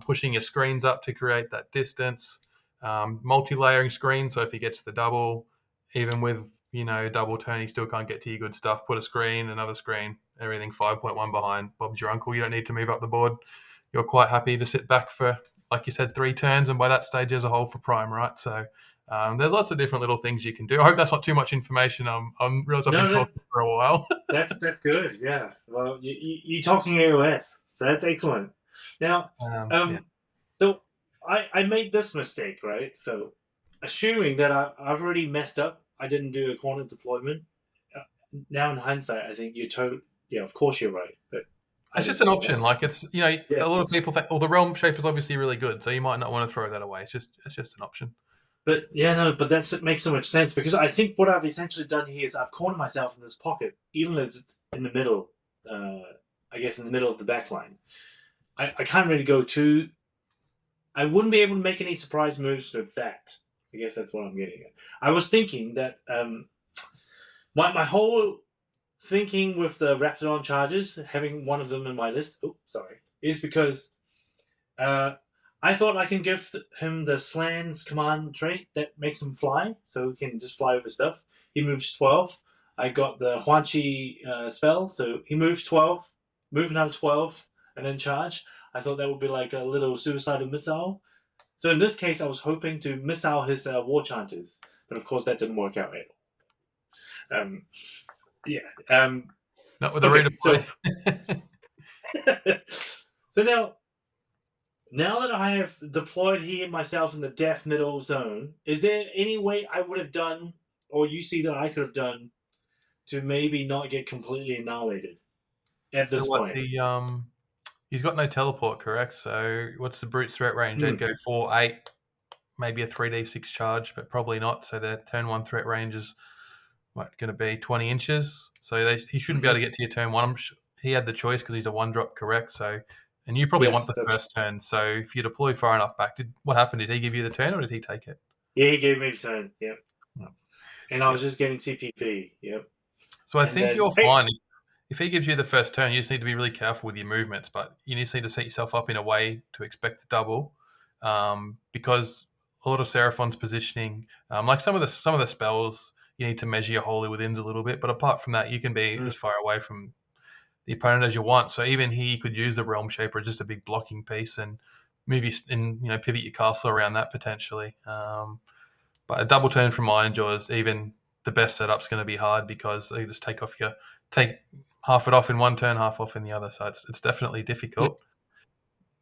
Pushing your screens up to create that distance. Multi-layering screens, so if he gets the double, even with double turn, he still can't get to your good stuff. Put a screen, another screen, everything 5.1 behind. Bob's your uncle. You don't need to move up the board. You're quite happy to sit back for, like you said, 3 turns, and by that stage there's a hole for prime, right? So there's lots of different little things you can do. I hope that's not too much information. I realize I've been talking for a while. That's good. Yeah. Well, you're talking AOS, so that's excellent. Now, so I made this mistake, right? So, assuming that I've already messed up, I didn't do a corner deployment. Now in hindsight, I think of course you're right. But it's just an option. Like it's a lot of people think, the realm shape is obviously really good, so you might not want to throw that away. It's just an option. But that makes so much sense, because I think what I've essentially done here is I've cornered myself in this pocket, even though it's in the middle. I guess in the middle of the back line. I can't really go too. I wouldn't be able to make any surprise moves with that. I guess that's what I'm getting at. I was thinking that my whole thinking with the Raptidon charges, having one of them in my list, is because I thought I can give him the Slans command trait that makes him fly, so he can just fly over stuff. He moves 12. I got the Huanchi spell, so he moves 12, move another 12, and then charge. I thought that would be like a little suicidal missile. So in this case, I was hoping to missile his War Chanters, but of course that didn't work out at all. Not with the redeploy. So now that I have deployed myself in the death middle zone, is there any way I would have done, or you see that I could have done, to maybe not get completely annihilated at this point? He's got no teleport, correct? So what's the brute's threat range? They'd go 4, 8, maybe a 3d6 charge, but probably not. So their turn 1 threat range is going to be 20 inches. So he shouldn't be able to get to your turn 1. He had the choice because he's a 1-drop, correct? So, and you probably want the first turn. So if you deploy far enough back, what happened? Did he give you the turn, or did he take it? Yeah, he gave me the turn. Yep. And I was just getting CPP. Yep. So I think you're fine. If he gives you the first turn, you just need to be really careful with your movements, but you just need to set yourself up in a way to expect the double, because a lot of Seraphon's positioning, like some of the spells, you need to measure your holy withins a little bit, but apart from that, you can be as far away from the opponent as you want. So even he could use the Realm Shaper as just a big blocking piece and move you and pivot your castle around that potentially. But a double turn from Iron Jaws, even the best setup's going to be hard, because they just take half it off in one turn, half off in the other. So it's definitely difficult.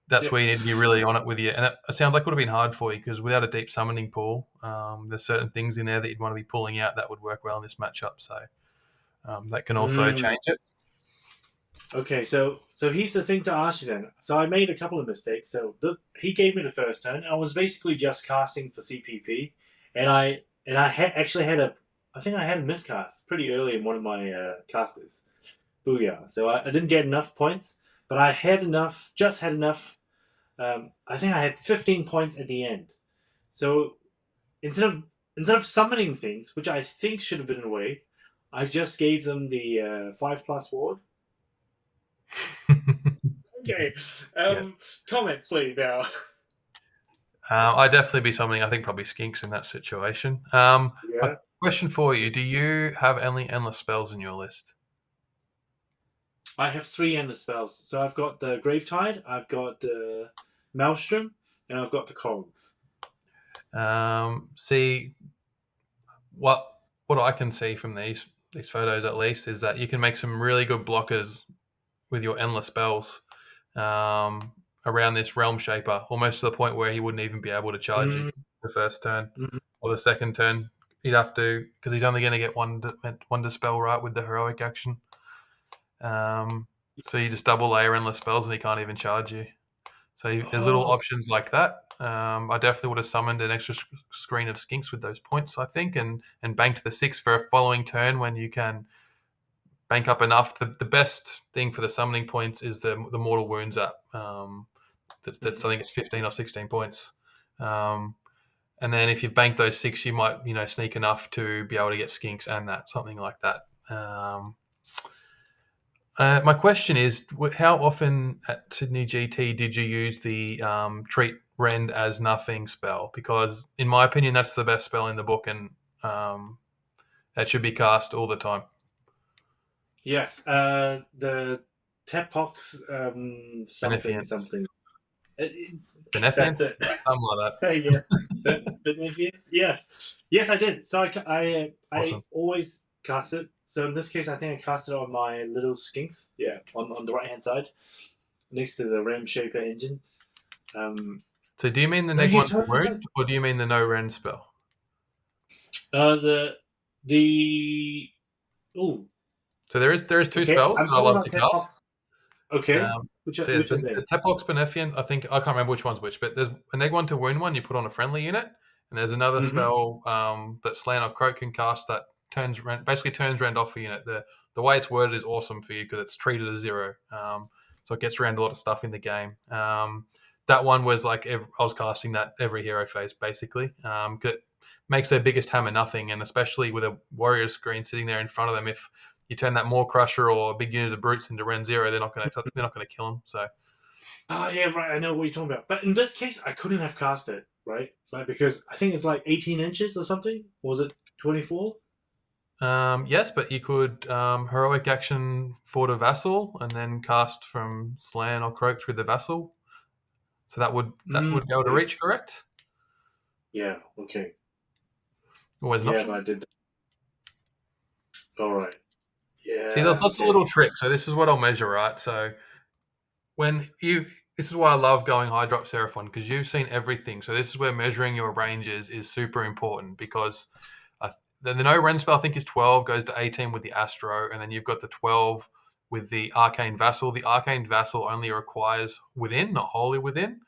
That's where you need to be really on it with you. And it sounds like it would have been hard for you, because without a deep summoning pool, there's certain things in there that you'd want to be pulling out that would work well in this matchup. So that can also change it. Okay, so here's the thing to ask you then. So I made a couple of mistakes. So he gave me the first turn. I was basically just casting for CPP, and I actually had a miscast pretty early in one of my casters. Booyah. So I didn't get enough points, but I had enough, just had enough. I think I had 15 points at the end. So instead of summoning things, which I think should have been away, I just gave them the 5+ ward. Okay. Comments, please, now. I'd definitely be summoning, I think, probably Skinks in that situation. A question for you. Do you have any endless spells in your list? I have 3 endless spells. So I've got the Gravetide, I've got the Maelstrom, and I've got the Cogs. See, what I can see from these photos at least is that you can make some really good blockers with your endless spells. around this Realm Shaper, almost to the point where he wouldn't even be able to charge you the first turn or the second turn. He'd have to, because he's only going to get one dispel right with the heroic action. So you just double layer endless spells and he can't even charge you. So there's little options like that. I definitely would have summoned an extra screen of skinks with those points, I think, and banked the 6 for a following turn when you can bank up enough. The best thing for the summoning points is the Mortal Wounds app. That's I think it's 15 or 16 points. And then if you bank those 6, you might sneak enough to be able to get skinks and something like that. My question is, how often at Sydney GT did you use the treat Rend as nothing spell? Because in my opinion, that's the best spell in the book, and that should be cast all the time. Yes, the Tepox something. Beneficence? That's it. Something like that. Yeah, Beneficence. Yes, I did. So I Awesome. always cast it. So in this case, I think I cast it on my little skinks. Yeah, on the right hand side, next to the Ram Shaper engine. So do you mean the neg 1 wound, or do you mean the no Rend spell? The So there is 2 spells that I love to cast. Okay. Which are they? The Tepox Beneficent, I can't remember which one's which, but there's a neg 1 to wound one you put on a friendly unit, and there's another spell that Slan or Croak can cast that basically turns Rend off a unit. The way it's worded is awesome for you because it's treated as 0, so it gets around a lot of stuff in the game. That one was like I was casting that every hero phase basically. It makes their biggest hammer nothing, and especially with a warrior screen sitting there in front of them, if you turn that Maw Crusher or a big unit of brutes into Rend 0, they're not going to kill them. So, yeah, right. I know what you're talking about. But in this case, I couldn't have cast it, right? Like because I think it's like 18 inches or something. Or was it 24? Yes, but you could heroic action Fort a Vassal and then cast from Slan or Croak through the Vassal. So that would be able to reach, correct? Yeah. Okay. Always an option. I did that. All right. Yeah. See, there's lots of little tricks. So this is what I'll measure, right? So this is why I love going high drop Seraphon, because you've seen everything. So this is where measuring your ranges is super important, because the no Rend spell I think is 12, goes to 18 with the Astro, and then you've got the 12 with the Arcane Vassal. The Arcane Vassal only requires within, not wholly within.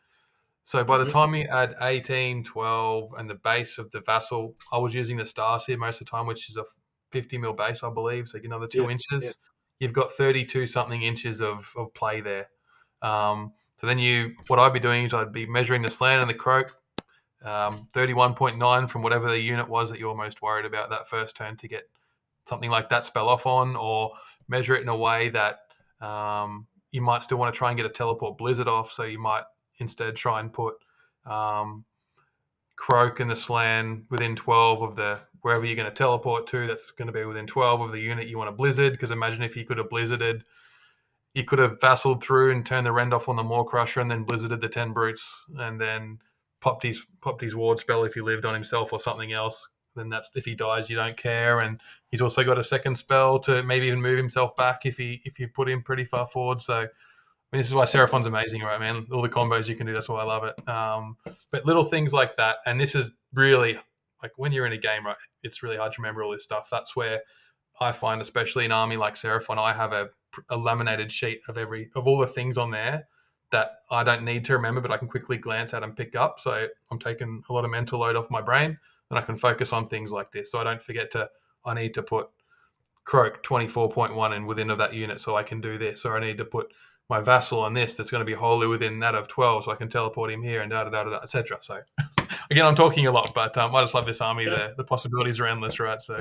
So by the time you add 18, 12, and the base of the Vassal, I was using the Starseer most of the time, which is a 50 mil base, I believe. So you get another 2 inches. Yeah. You've got 32 something inches of play there. So then what I'd be doing is I'd be measuring the Slan and the Croak, 31.9 from whatever the unit was that you're most worried about that first turn to get something like that spell off on, or measure it in a way that you might still want to try and get a teleport Blizzard off. So you might instead try and put Croak and the Slan within 12 of the wherever you're going to teleport to. That's going to be within 12 of the unit you want to Blizzard, because imagine if you could have Blizzarded, you could have vassaled through and turned the Rend off on the Maw Crusher and then Blizzarded the 10 brutes and then popped his ward spell if he lived on himself or something else. Then that's, if he dies, you don't care. And he's also got a second spell to maybe even move himself back if you put him pretty far forward. So this is why Seraphon's amazing, right, man? All the combos you can do, that's why I love it. But little things like that, and this is really, like when you're in a game, right, it's really hard to remember all this stuff. That's where I find, especially in army like Seraphon, I have a laminated sheet of all the things on there that I don't need to remember, but I can quickly glance at and pick up. So I'm taking a lot of mental load off my brain, and I can focus on things like this. So I don't forget I need to put Croak 24.1 in within of that unit so I can do this, or I need to put my Vassal on this that's going to be wholly within that of 12 so I can teleport him here and etc. So again, I'm talking a lot, but I just love this army. Yeah. The possibilities are endless, right? So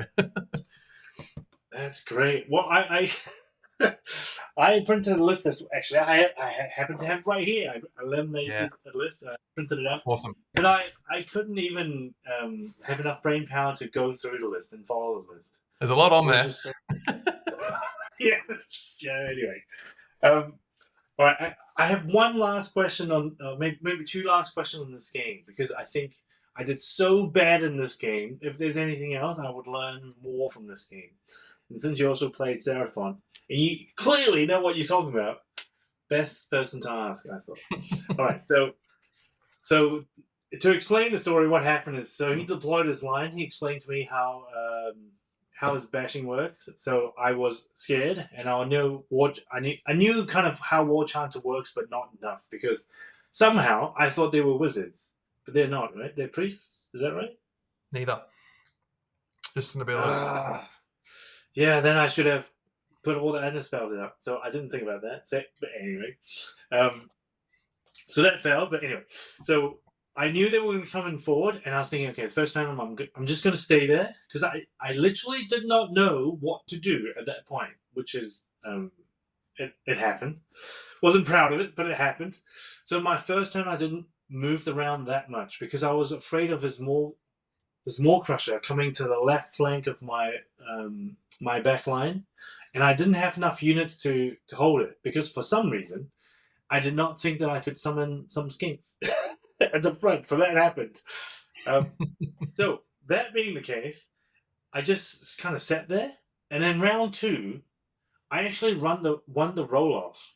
that's great. Well, I printed a list. Actually, I happen to have right here. I laminated a list. I printed it out. Awesome. But I couldn't even have enough brain power to go through the list and follow the list. There's a lot on there. Anyway. All right, I have one last question on, maybe two last questions on this game, because I think I did so bad in this game. If there's anything else, I would learn more from this game. And since you also played Seraphon, and you clearly know what you're talking about, best person to ask, I thought. All right, so to explain the story, what happened is, so he deployed his line. He explained to me how his bashing works. So I was scared, and I knew kind of how War Chanter works, but not enough, because somehow I thought they were wizards, but they're not, right? They're priests. Is that right? Neither. Just an ability. Yeah, then I should have put all the other spells out. So I didn't think about that. So, but anyway, so that failed. But anyway, so I knew they were coming forward, and I was thinking, okay, the first time I'm just going to stay there, because I literally did not know what to do at that point, which is it happened. Wasn't proud of it, but it happened. So my first turn, I didn't move around that much because I was afraid of his Maw Crusher coming to the left flank of my my back line, and I didn't have enough units to hold it, because for some reason I did not think that I could summon some skinks at the front. So that happened. So that being the case, I just kind of sat there, and then round 2, I actually won the roll off,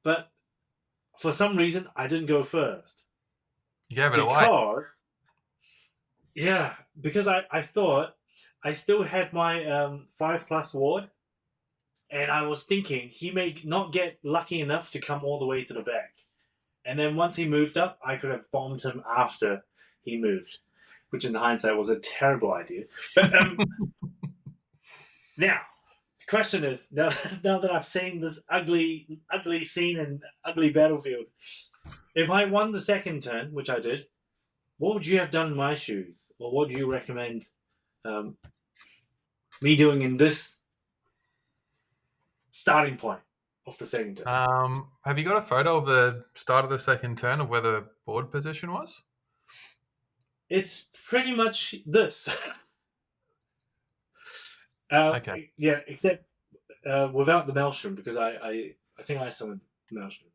but for some reason I didn't go first. You gave it away. Yeah, because I thought I still had my 5+ ward, and I was thinking he may not get lucky enough to come all the way to the back. And then once he moved up, I could have bombed him after he moved, which in hindsight was a terrible idea. But now, the question is, now that I've seen this ugly scene and ugly battlefield, if I won the second turn, which I did, what would you have done in my shoes? Or what do you recommend me doing in this starting point of the second turn? Have you got a photo of the start of the second turn of where the board position was? It's pretty much this. Okay. Yeah, except without the Maelstrom, because I think I summoned Maelstrom.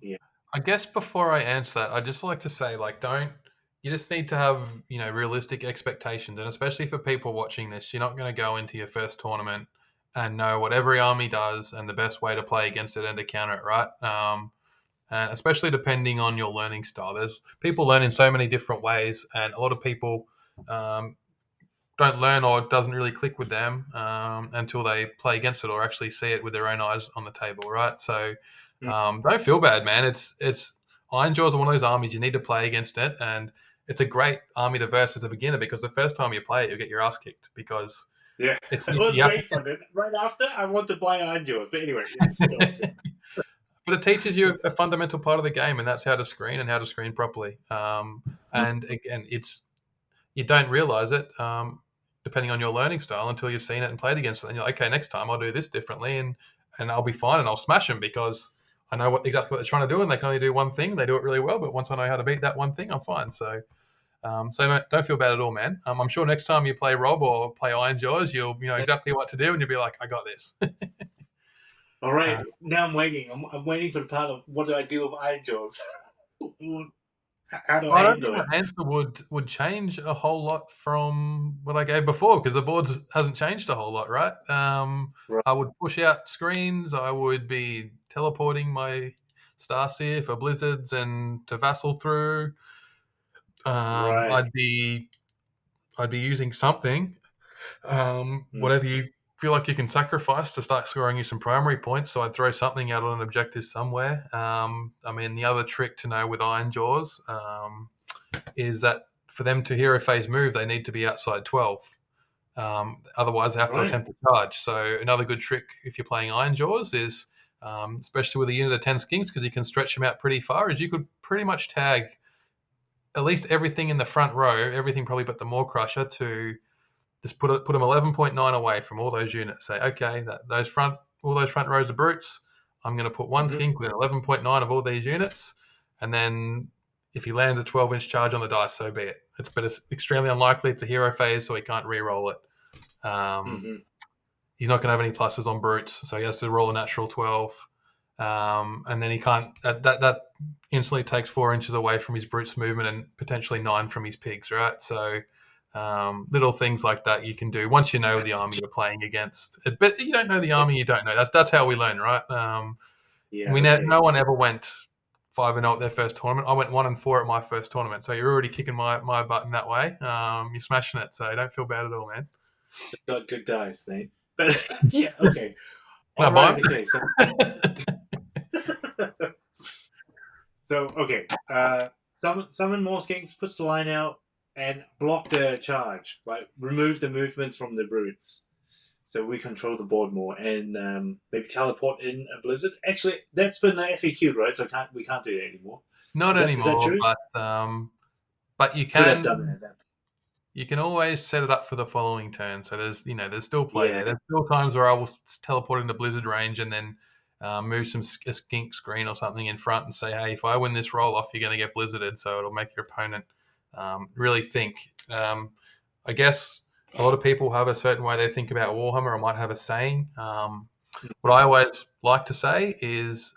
Yeah. I guess before I answer that, I'd just like to say, you just need to have, realistic expectations. And especially for people watching this, you're not going to go into your first tournament and know what every army does and the best way to play against it and to counter it, right? And especially depending on your learning style. There's people learn in so many different ways, and a lot of people don't learn, or it doesn't really click with them until they play against it or actually see it with their own eyes on the table, right? So don't feel bad, man. It's Ironjawz are one of those armies you need to play against it, and it's a great army to verse as a beginner, because the first time you play it, you'll get your ass kicked, because it was great fun. Right after, I want to buy Ironjawz, but anyway. Yeah, but it teaches you a fundamental part of the game, and that's how to screen and how to screen properly. And again, you don't realize it depending on your learning style until you've seen it and played against it. And you're like, okay, next time I'll do this differently, and I'll be fine, and I'll smash them, because I know exactly what they're trying to do, and they can only do one thing. They do it really well, but once I know how to beat that one thing, I'm fine. So don't feel bad at all, man. I'm sure next time you play Rob or play Ironjawz, you'll know exactly what to do, and you'll be like, I got this. All right, now I'm waiting. I'm waiting for the part of what do I do with Ironjawz? How do I handle it? The answer would change a whole lot from what I gave before, because the board hasn't changed a whole lot, right? Right. I would push out screens. I would be teleporting my Starseer for blizzards and to vassal through. Right. I'd be using something, whatever you feel like you can sacrifice to start scoring you some primary points. So I'd throw something out on an objective somewhere. The other trick to know with Ironjawz is that for them to hero phase move, they need to be outside 12. Otherwise, they have to attempt to charge. So another good trick if you're playing Ironjawz is, especially with a unit of 10 skinks, because you can stretch them out pretty far, is you could pretty much tag at least everything in the front row, everything probably but the Maw Crusher, to just put them 11.9 away from all those units. Say, okay, all those front rows of brutes, I'm going to put one skink with 11.9 of all these units, and then if he lands a 12-inch charge on the dice, so be it. But it's extremely unlikely. It's a hero phase, so he can't re-roll it. He's not going to have any pluses on brutes, so he has to roll a natural 12. And then he can't. That instantly takes 4 inches away from his brutes movement and potentially 9 from his pigs, right? So little things like that you can do once you know the army you're playing against. But you don't know the army, you don't know. That's how we learn, right? Yeah. No one ever went 5-0 at their first tournament. I went 1-4 at my first tournament. So you're already kicking my butt in that way. You're smashing it. So don't feel bad at all, man. Got good dice, mate. But yeah, okay. Can I All buy right. 'em? Okay. So okay. Summon more skinks, puts the line out, and block the charge. Right. Remove the movement from the brutes. So we control the board more, and maybe teleport in a blizzard. Actually, that's been FAQ'd, right? So we can't do that anymore. Not Is anymore, that true? but you Could have can. done that. You can always set it up for the following turn. So there's still play Yeah. there. There's still times where I will teleport into blizzard range and then move a skink screen or something in front and say, hey, if I win this roll off, you're going to get blizzarded. So it'll make your opponent really think. I guess a lot of people have a certain way they think about Warhammer. I might have a saying. What I always like to say is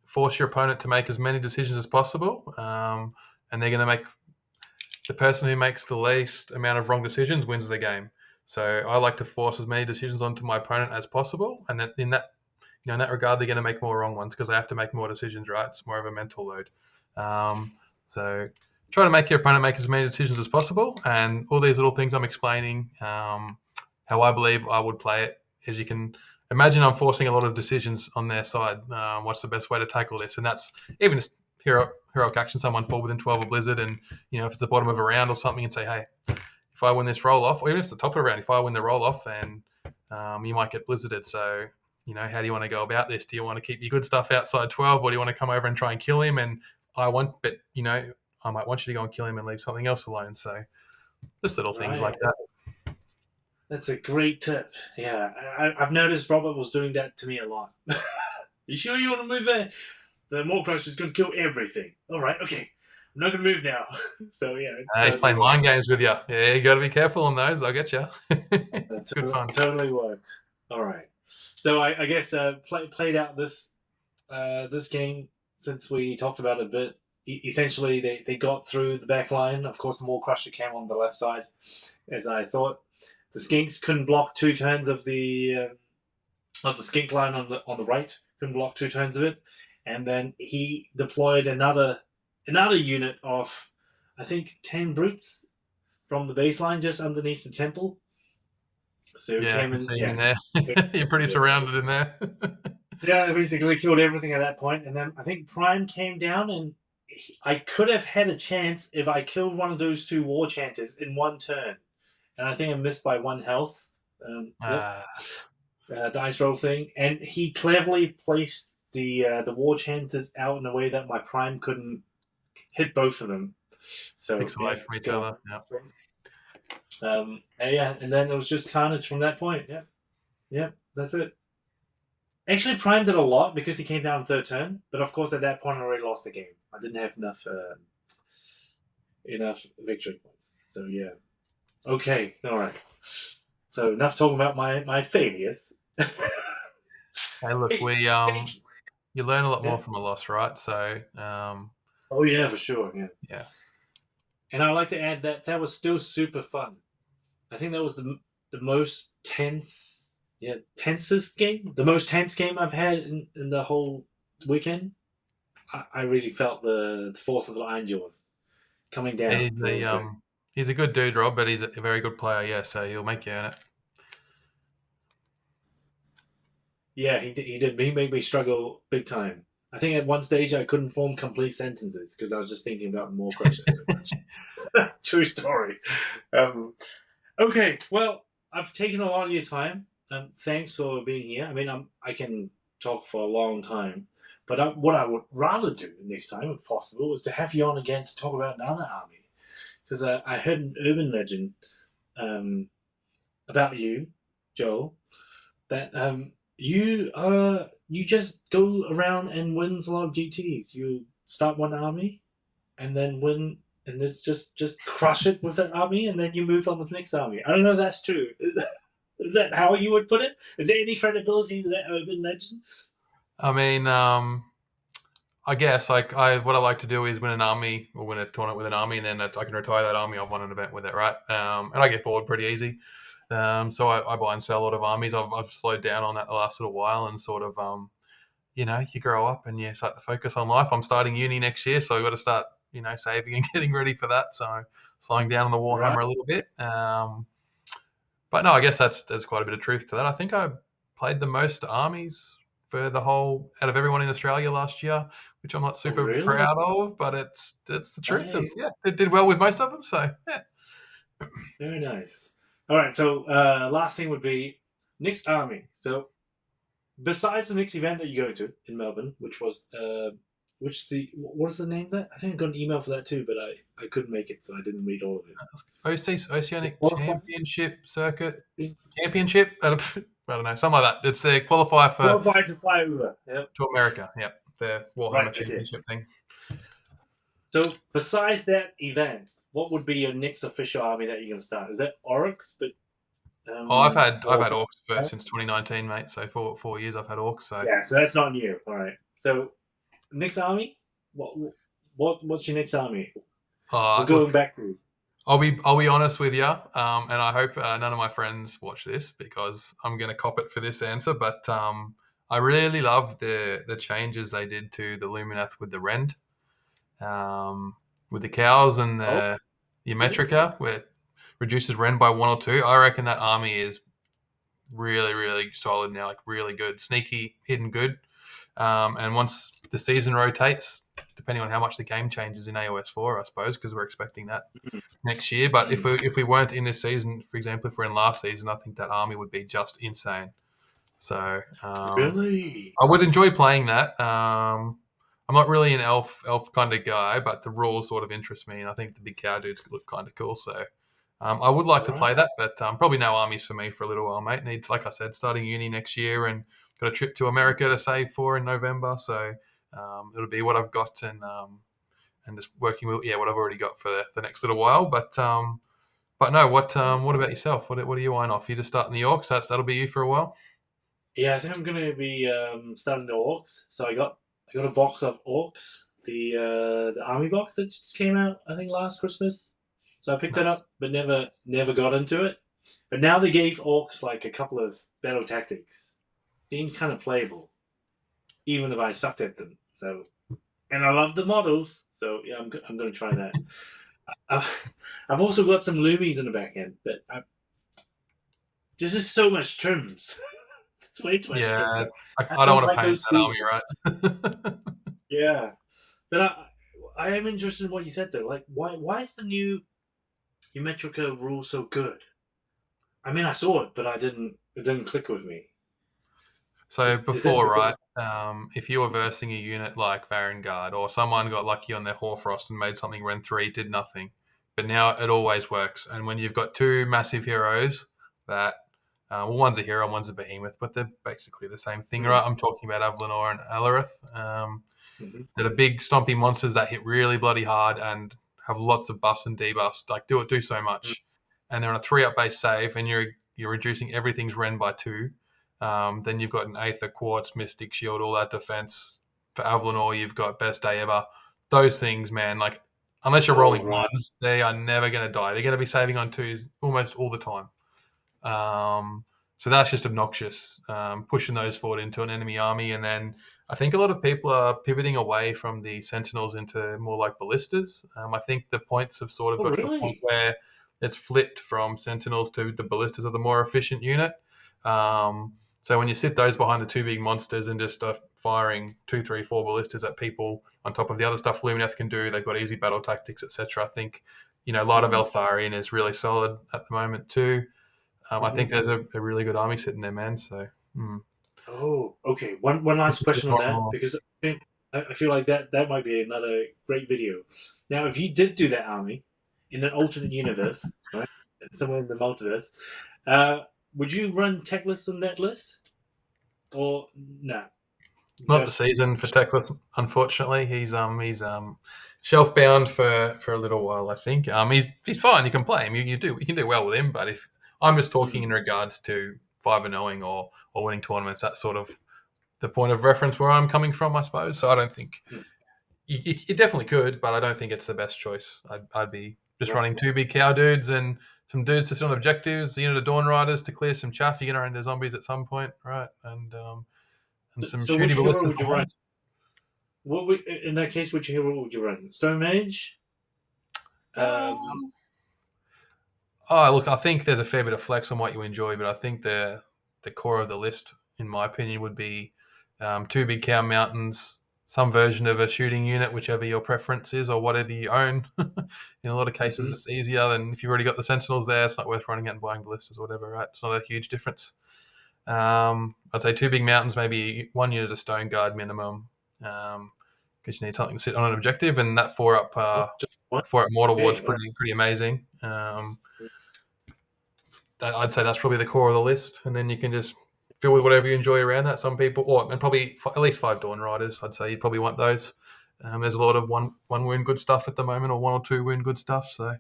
force your opponent to make as many decisions as possible, and they're going to make. The person who makes the least amount of wrong decisions wins the game. So I like to force as many decisions onto my opponent as possible, and then in that regard, they're going to make more wrong ones because they have to make more decisions. Right? It's more of a mental load. So try to make your opponent make as many decisions as possible, and all these little things I'm explaining, how I believe I would play it. As you can imagine, I'm forcing a lot of decisions on their side. What's the best way to tackle this? And that's even just heroic action, someone fall within 12 of blizzard, and if it's the bottom of a round or something, and say, hey, if I win this roll off, or even if it's the top of a round, if I win the roll off, then you might get blizzarded. So how do you want to go about this? Do you want to keep your good stuff outside 12, or do you want to come over and try and kill him? And I might want you to go and kill him and leave something else alone. So just little things like that. That's a great tip. Yeah, I've noticed Robert was doing that to me a lot. You sure you want to move there? The Maw Crusher is going to kill everything. All right, okay. I'm not going to move now. So, yeah. He's playing mind games with you. Yeah, you got to be careful on those. They'll get you. Good fun. Totally worked. All right. So, I guess played out this game since we talked about it a bit. Essentially, they got through the back line. Of course, the Maw Crusher came on the left side, as I thought. The Skinks couldn't block 2 turns of the skink line on the right. Couldn't block 2 turns of it. And then he deployed another unit of, I think, 10 brutes from the baseline just underneath the temple. So came in there. You're pretty surrounded in there. Yeah, basically killed everything at that point. And then I think Prime came down, and I could have had a chance if I killed one of those 2 war chanters in one turn. And I think I missed by 1 health. Dice roll thing. And he cleverly placed the war chanters out in a way that my Prime couldn't hit both of them. So 6 away from each other. Yeah. And then it was just carnage from that point. Yeah, that's it. Actually, Prime did a lot because he came down 3rd turn, but of course at that point I already lost the game. I didn't have enough victory points. So yeah. Okay, all right. So enough talking about my failures. Hey, look, you learn a lot more from a loss, right? So. Oh yeah, for sure. Yeah. And I like to add that was still super fun. I think that was the most tensest game, the most tense game I've had in the whole weekend. I really felt the force of the Iron Jaws coming down. He's a good dude, Rob, but he's a very good player. Yeah, so he'll make you earn it. Yeah, he did. He made me struggle big time. I think at one stage I couldn't form complete sentences because I was just thinking about Maw Crusher so much. True story. Okay, well, I've taken a lot of your time. Thanks for being here. I mean, I can talk for a long time, but what I would rather do next time, if possible, is to have you on again to talk about another army. Because I heard an urban legend about you, Joel, that you just go around and wins a lot of GTs. You start one army, and then win, and it's just crush it with that army, and then you move on to the next army. I don't know if that's true. Is that how you would put it? Is there any credibility to that urban legend? I mean, I guess what I like to do is win an army or win a tournament with an army, and then I can retire that army. I've won an event with it, right? And I get bored pretty easy. So I buy and sell a lot of armies. I've slowed down on that the last little while and sort of, you grow up and you start to focus on life. I'm starting uni next year, so I've got to start, saving and getting ready for that. So slowing down on the Right. Warhammer a little bit. But no, I guess there's quite a bit of truth to that. I think I played the most armies for the whole out of everyone in Australia last year, which I'm not super really? proud of, but it's the truth. Nice. Yeah, it did well with most of them. So yeah. Very nice. All right. So last thing would be next army. So besides the next event that you go to in Melbourne, which was what is the name of that? I think I got an email for that too, but I couldn't make it, so I didn't read all of it. Oceanic Qualifying? Championship Circuit Championship. I don't know, something like that. It's the qualifier for Qualified to fly over. Yep. to America. Yep, the Warhammer Right, okay. Championship thing. So besides that event, what would be your next official army that you're going to start? Is that Oryx? But I've had also- Orcs first since 2019, mate. So for 4 years I've had Orcs. So yeah, so that's not new. All right. So next army, what's your next army? We're going back to. I'll be honest with you, and I hope none of my friends watch this because I'm going to cop it for this answer. But I really love the changes they did to the Luminath with the Rend, with the cows and the Metrica, where it reduces Rend by 1 or 2. I reckon that army is really, really solid now, like really good, sneaky, hidden good. And once the season rotates, depending on how much the game changes in AOS 4, I suppose, because we're expecting that next year. But if we weren't in this season, for example, if we're in last season, I think that army would be just insane. So Really? I would enjoy playing that. I'm not really an elf kind of guy, but the rules sort of interest me, and I think the big cow dudes look kind of cool. So I would like to play that, but probably no armies for me for a little while, mate. Needs, like I said, starting uni next year and got a trip to America to save for in November. So it'll be what I've got and just working with what I've already got for the next little while. But no, what about yourself? What are you eyeing off? You just starting the Orcs? That'll be you for a while. Yeah, I think I'm going to be starting the Orcs. So I got a box of Orcs, the army box that just came out, I think, last Christmas. So I picked that up, but never got into it. But now they gave Orcs like a couple of battle tactics. Seems kind of playable, even if I sucked at them. So, and I love the models. So yeah, I'm going to try that. I've also got some Loomies in the back end, but there's just so much trims. It's way too much trims. I don't want to paint that army, right? Yeah, but I am interested in what you said though. Like, why is the new Metrica rule so good? I mean, I saw it, but it didn't click with me. So before, if you were versing a unit like Varangard, or someone got lucky on their Hoarfrost and made something Ren 3, did nothing. But now it always works. And when you've got two massive heroes that, one's a hero and one's a behemoth, but they're basically the same thing, right? I'm talking about Avlanor and Alarith. That are big, stompy monsters that hit really bloody hard and have lots of buffs and debuffs. Like, do so much. And they're on a 3-up base save, and you're reducing everything's Ren by 2. Then you've got an Aether, Quartz, Mystic Shield, all that defense. For Avlanor, you've got Best Day Ever. Those things, man, like, unless you're rolling ones, they are never going to die. They're going to be saving on 2s almost all the time. So that's just obnoxious, pushing those forward into an enemy army. And then I think a lot of people are pivoting away from the Sentinels into more like Ballistas. I think the points have sort of got to the point where it's flipped from Sentinels to the Ballistas are the more efficient unit. So when you sit those behind the two big monsters and just firing 2, 3, 4 Ballistas at people on top of the other stuff Luminath can do, they've got easy battle tactics, etc. I think, Light of Eltharion is really solid at the moment too. I think there's a really good army sitting there, man. So. Oh, okay. One last question on that, because I feel like that might be another great video. Now, if you did do that army in an alternate universe, right, somewhere in the multiverse, would you run Techless on that list, or no? Not the season for Techless, unfortunately. He's shelf bound for a little while, I think. He's fine. You can play him. You can do well with him. But if I'm just talking in regards to 5-0ing or winning tournaments, that's sort of the point of reference where I'm coming from, I suppose. So I don't think you definitely could, but I don't think it's the best choice. I'd be just running 2 big cow dudes and some dudes to sit on objectives, a unit of Dawn Riders to clear some chaff. You're going to run into zombies at some point, right? And and some So which shooty hero ballistas. would you run? In that case, which hero would you run? Stone Mage? Oh, look, I think there's a fair bit of flex on what you enjoy, but I think the core of the list, in my opinion, would be 2 big cow mountains, some version of a shooting unit, whichever your preference is, or whatever you own. In a lot of cases, it's easier than if you've already got the Sentinels there. It's not worth running out and buying ballistas or whatever, right? It's not a huge difference. I'd say 2 big mountains, maybe 1 unit of Stone Guard minimum, because you need something to sit on an objective, and that 4-up Mortal Ward's pretty amazing. I'd say that's probably the core of the list, and then you can just fill with whatever you enjoy around that. Some people, and probably at least 5 Dawn Riders. I'd say you'd probably want those. There's a lot of one wound good stuff at the moment, or 1 or 2 wound good stuff. So,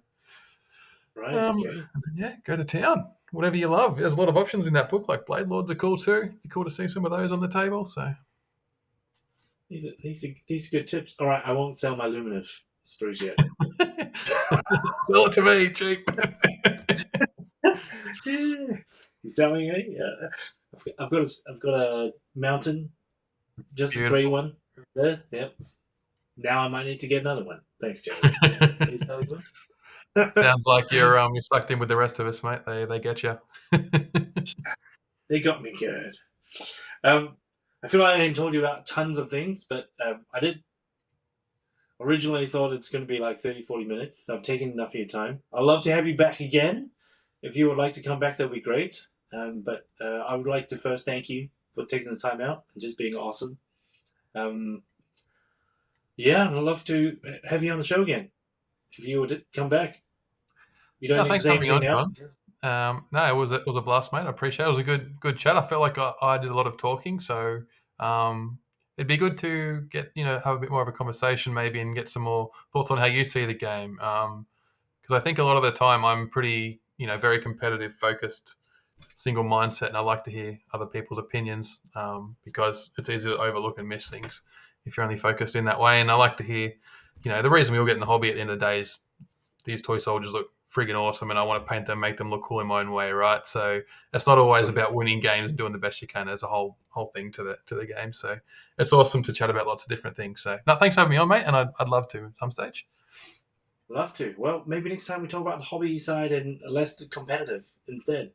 yeah, go to town. Whatever you love. There's a lot of options in that book. Like Blade Lords are cool too. It's cool to see some of those on the table. So, these are good tips. All right, I won't sell my Luminative sprues yet. sell it to me, cheap. You selling it? Yeah. I've got a mountain, just a grey one there. Yep. Now I might need to get another one. Thanks, Joe. Are you selling one? Sounds like you're sucked in with the rest of us, mate. They get you. They got me good. I feel like I didn't told you about tons of things, but I did originally thought it's going to be like 30, 40 minutes. So I've taken enough of your time. I'd love to have you back again. If you would like to come back, that'd be great. But I would like to first thank you for taking the time out and just being awesome. Yeah, I'd love to have you on the show again. If you would come back. You don't need to say anything now. No, it was a blast, mate. I appreciate it. It was a good chat. I felt like I did a lot of talking, so it'd be good to get have a bit more of a conversation maybe and get some more thoughts on how you see the game. Because I think a lot of the time I'm pretty very competitive, focused, single mindset, and I like to hear other people's opinions because it's easy to overlook and miss things if you're only focused in that way. And I like to hear, the reason we all get in the hobby at the end of the day is these toy soldiers look friggin' awesome, and I want to paint them, make them look cool in my own way, right? So it's not always about winning games and doing the best you can. There's a whole thing to the game. So it's awesome to chat about lots of different things. So no, thanks for having me on, mate, and I'd love to at some stage. Love to. Well, maybe next time we talk about the hobby side and less competitive instead.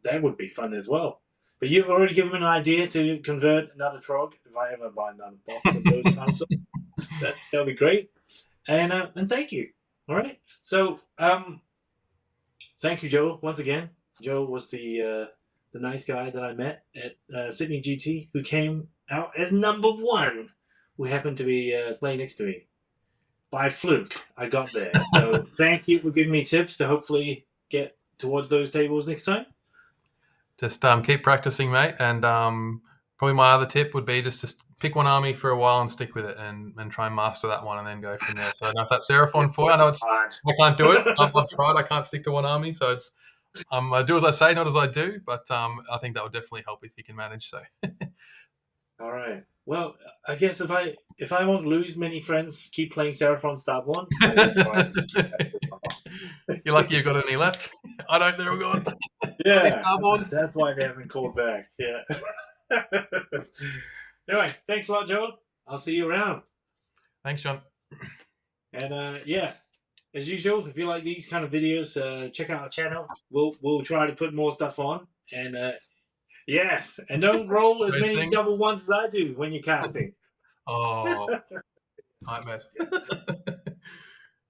That would be fun as well. But you've already given me an idea to convert another Trog if I ever buy another box of those kind of stuff. That'll be great. And thank you. All right. So thank you, Joe, once again. Joe was the nice guy that I met at Sydney GT who came out as number 1. Who happened to be playing next to me. By fluke, I got there. So thank you for giving me tips to hopefully get towards those tables next time. Just keep practicing, mate. And probably my other tip would be just to pick one army for a while and stick with it and try and master that one and then go from there. So I don't know if that's Seraphon for you. I know I can't do it. I've tried. I can't stick to one army. So it's I do as I say, not as I do. But I think that would definitely help if you can manage. So. All right. Well, I guess if I won't lose many friends, keep playing Seraphon Start 1. I will try to You're lucky you've got any left. I don't. They're all gone. Yeah, that's why they haven't called back. Yeah. Anyway, thanks a lot, Joe. I'll see you around. Thanks, John. And yeah, as usual, if you like these kind of videos, check out our channel. We'll try to put more stuff on. And yes, and don't roll as many double ones as I do when you're casting. Oh, nightmares.